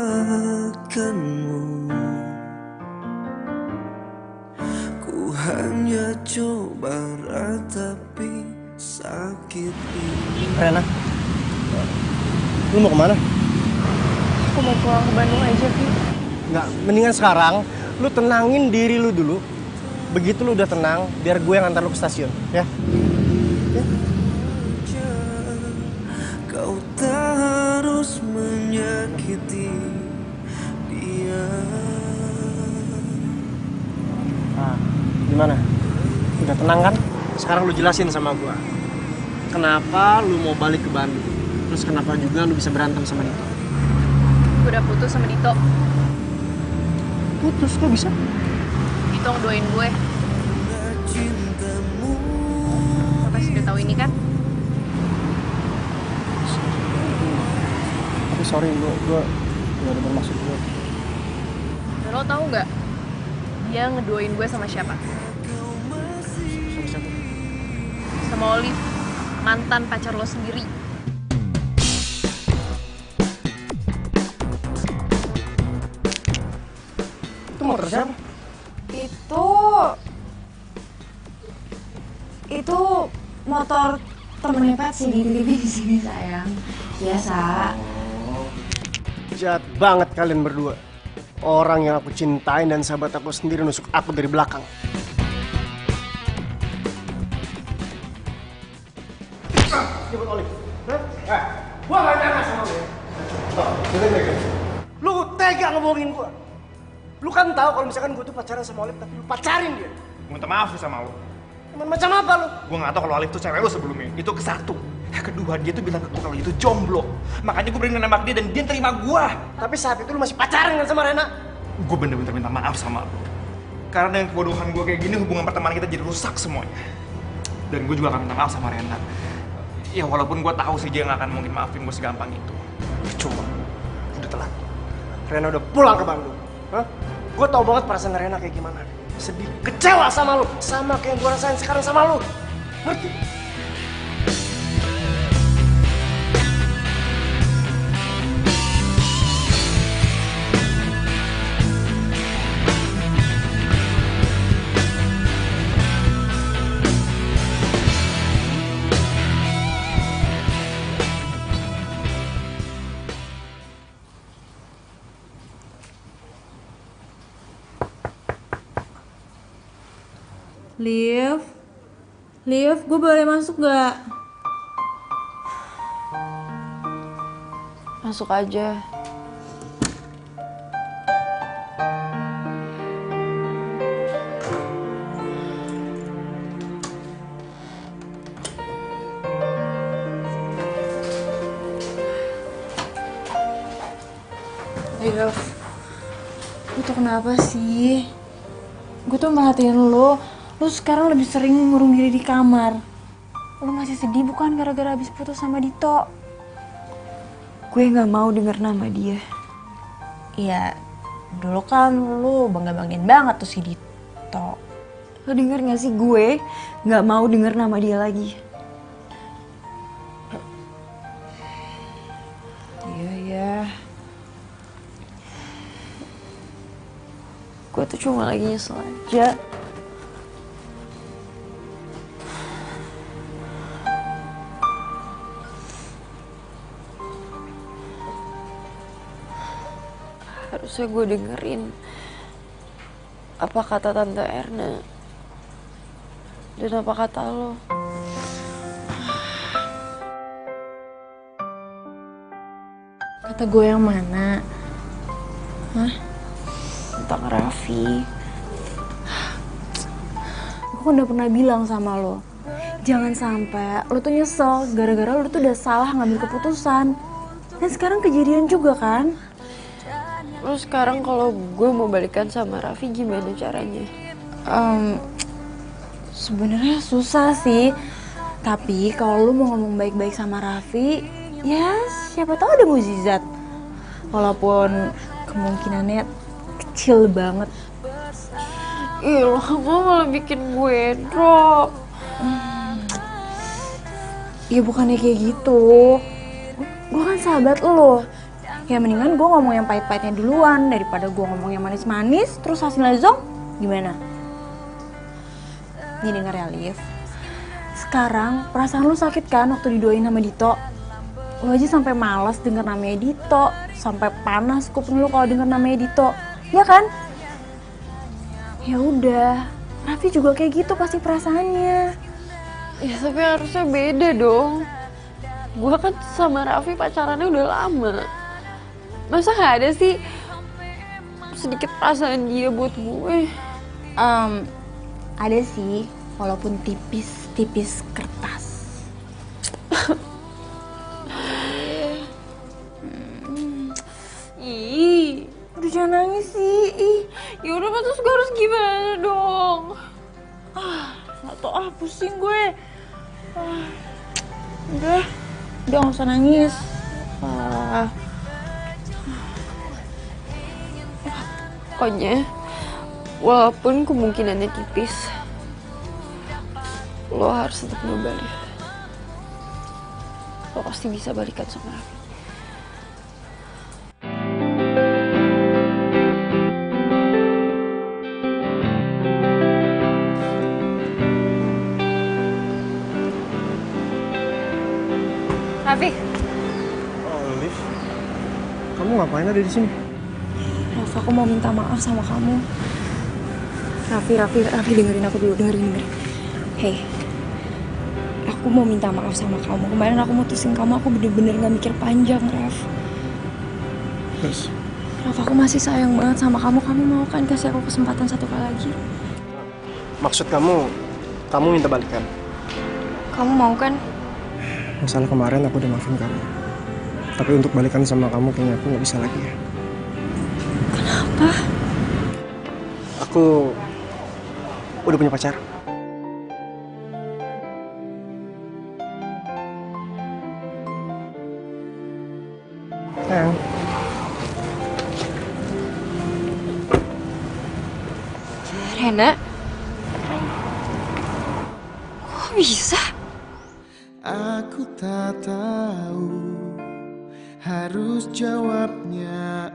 Ku hanya coba ratapi sakit ini. Rena, lu mau kemana? Aku mau pulang ke Bandung aja, Vi. Nggak, mendingan sekarang lu tenangin diri lu dulu. Begitu lu udah tenang, biar gue yang antar lu ke stasiun, ya? Kau tak harus menyakiti dia. Ah, gimana? Udah tenang kan? Sekarang lu jelasin sama gue. Kenapa lu mau balik ke Bandung? Terus kenapa juga lu bisa berantem sama Dito? Gue udah putus sama Dito. Putus kok bisa? Dito ngedoain gue. Lo pasti udah tahu ini kan? Tapi sorry, gue gak ada bermaksud gue. Dan lo tahu nggak? Dia ngedoain gue sama siapa? Sama siapa? Sama Olive, mantan pacar lo sendiri. Itu motor siapa? Itu motor temennya Patsy dititipin di sini sayang. Biasa. Jahat banget kalian berdua. Orang yang aku cintain dan sahabat aku sendiri nusuk aku dari belakang. Jemput Olive. Gua gak nyangka sama lu ya. Lu tega ngebohongin gua. Lu kan tahu kalau misalkan gua tuh pacaran sama Olive, tapi lu pacarin dia. Minta maaf sih sama lo. Teman macam apa lu? Gue gak tau kalau Olive tuh cewek lo sebelumnya. Itu ke satu. Yang kedua, dia tuh bilang ke gue kalau itu jomblo. Makanya gue berani nembak dia dan dia terima gue. Tapi saat itu lu masih pacaran kan sama Rena? Gue bener-bener minta maaf sama lo. Karena dengan kebodohan gue kayak gini, hubungan pertemanan kita jadi rusak semuanya. Dan gue juga akan minta maaf sama Rena. Ya walaupun gue tahu sih dia nggak akan mungkin maafin gue segampang itu. Cuma, udah telat. Rena udah pulang ke Bandung. Hah? Gue tau banget perasaan Rena kayak gimana. Sedih, kecewa sama lu. Sama kayak gue rasain sekarang sama lu. Ngerti? Liv, gue boleh masuk gak? Masuk aja. Liv, gue tuh kenapa sih? Gue tuh merhatiin lo sekarang lebih sering ngurung diri di kamar. Lo masih sedih bukan gara-gara habis putus sama Dito? Gue gak mau denger nama dia. Iya, dulu kan lo bangga-banggain banget tuh si Dito. Lo denger gak sih gue gak mau denger nama dia lagi. Iya. Gue tuh cuma lagi nyesel aja. Harusnya gue dengerin apa kata Tante Erna dan apa kata lo. Kata gue yang mana? Hah? Tentang Raffi. Gue udah pernah bilang sama lo, jangan sampai lo tuh nyesel gara-gara lo tuh udah salah ngambil keputusan. Dan sekarang kejadian juga kan? Terus sekarang kalau gue mau balikan sama Raffi gimana caranya? Sebenarnya susah sih. Tapi kalau lo mau ngomong baik-baik sama Raffi, ya siapa tahu ada mukjizat. Walaupun kemungkinannya kecil banget. Ih, lo malah bikin gue drop. Ya bukannya kayak gitu. Gue kan sahabat lo. Ya mendingan gue ngomong yang pahit-pahitnya duluan daripada gue ngomong yang manis-manis terus hasilnya zonk. Gimana? Nih denger ya, Liv. Sekarang perasaan lu sakit kan waktu didoain sama Dito? Lu aja sampai malas denger namanya Dito, sampai panas kuping lu kalau denger namanya Dito. Ya kan? Ya udah, Raffi juga kayak gitu pasti perasaannya. Ya tapi harusnya beda dong. Gue kan sama Raffi pacarannya udah lama. Masa gak ada sih sedikit perasaan dia buat gue? Ada sih, walaupun tipis-tipis kertas. Ih, udah jangan nangis sih. Yaudah kan terus gue harus gimana dong? Gak tau pusing gue. Udah gak usah nangis. Pokoknya, walaupun kemungkinannya tipis, lo harus tetap nyoba deh. Lo pasti bisa balikan sama Raffi. Raffi. Oh, Liv. Kamu ngapain ada di sini? Rafa, aku mau minta maaf sama kamu. Raffi, dengerin aku dulu, dengerin. Hey, aku mau minta maaf sama kamu. Kemarin aku mutusin kamu, aku bener-bener gak mikir panjang, Raf. Terus? Raf, aku masih sayang banget sama kamu. Kamu mau kan kasih aku kesempatan satu kali lagi? Maksud kamu minta balikan? Kamu mau kan? Masalah kemarin aku udah maafin kamu. Tapi untuk balikan sama kamu kayaknya aku gak bisa lagi ya. Kenapa? udah punya pacar? Sayang. Rena? Kok bisa? Aku tak tahu harus jawabnya.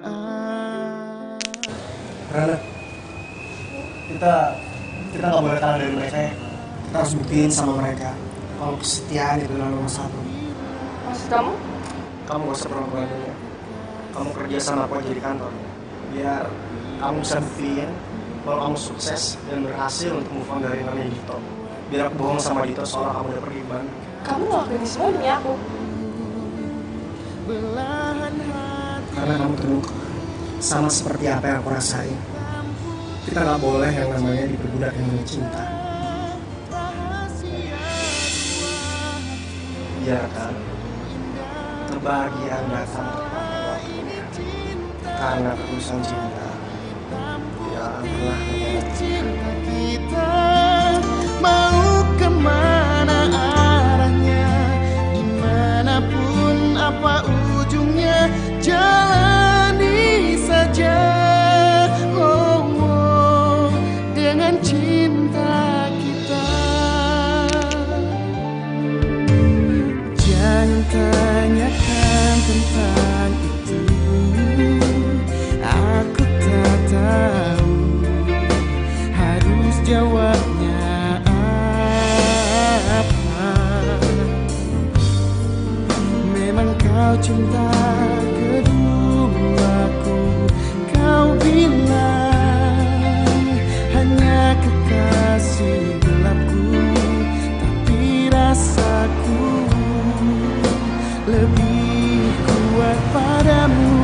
Rena, kita nggak boleh kalah dari mereka ya. Kita harus buktiin sama mereka kalau kesetiaan itu adalah nomor satu. Maksud kamu? Kamu gak usah pura-pura dulu. Kamu kerja sama aku aja di kantor. Biar kamu bisa buktiin kalau kamu sukses dan berhasil untuk move on dari namanya Dito. Biar aku bohong sama Dito soal kamu udah pergi ke Bandung. Kamu ngelakuin ini semua demi aku. Karena kamu terluka sama seperti apa yang aku rasain. Kita gak boleh yang namanya diperbudak dengan cinta. Biarkan kebahagiaan datang tepat waktunya. Karena ketulusan cinta tidak akan pernah Cinta kita mau kemana arahnya, dimanapun apa ujungnya, jalani saja. Oh, oh, dengan cinta kita. Jangan tanyakan tentang itu, aku tak tahu harus jawabnya apa. Memang kau cinta keduaku, kau bilang hanya kekasih gelapku, tapi rasaku lebih kuat padamu.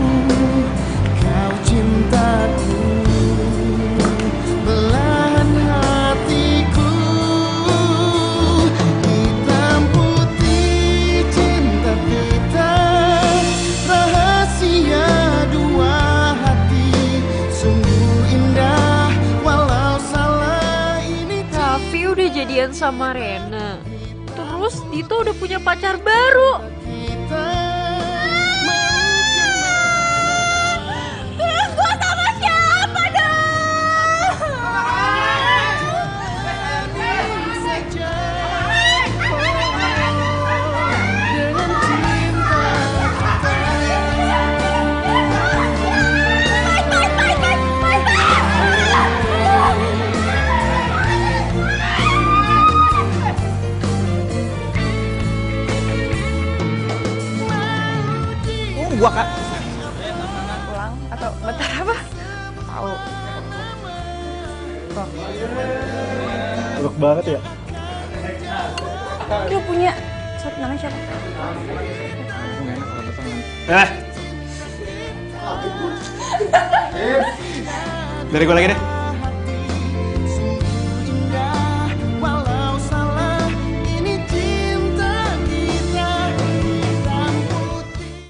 Kau cintaku, belahan hatiku, hitam putih cinta kita, rahasia dua hati, sungguh indah walau salah ini. Raffi udah jadian sama Rena. Terus Dito udah punya pacar baru. Terus gue sama siapa dong? Gua Kak. Pulang atau bentar apa? Tahu. Peluk banget ya. Dia punya, namanya siapa? Dari gue lagi deh.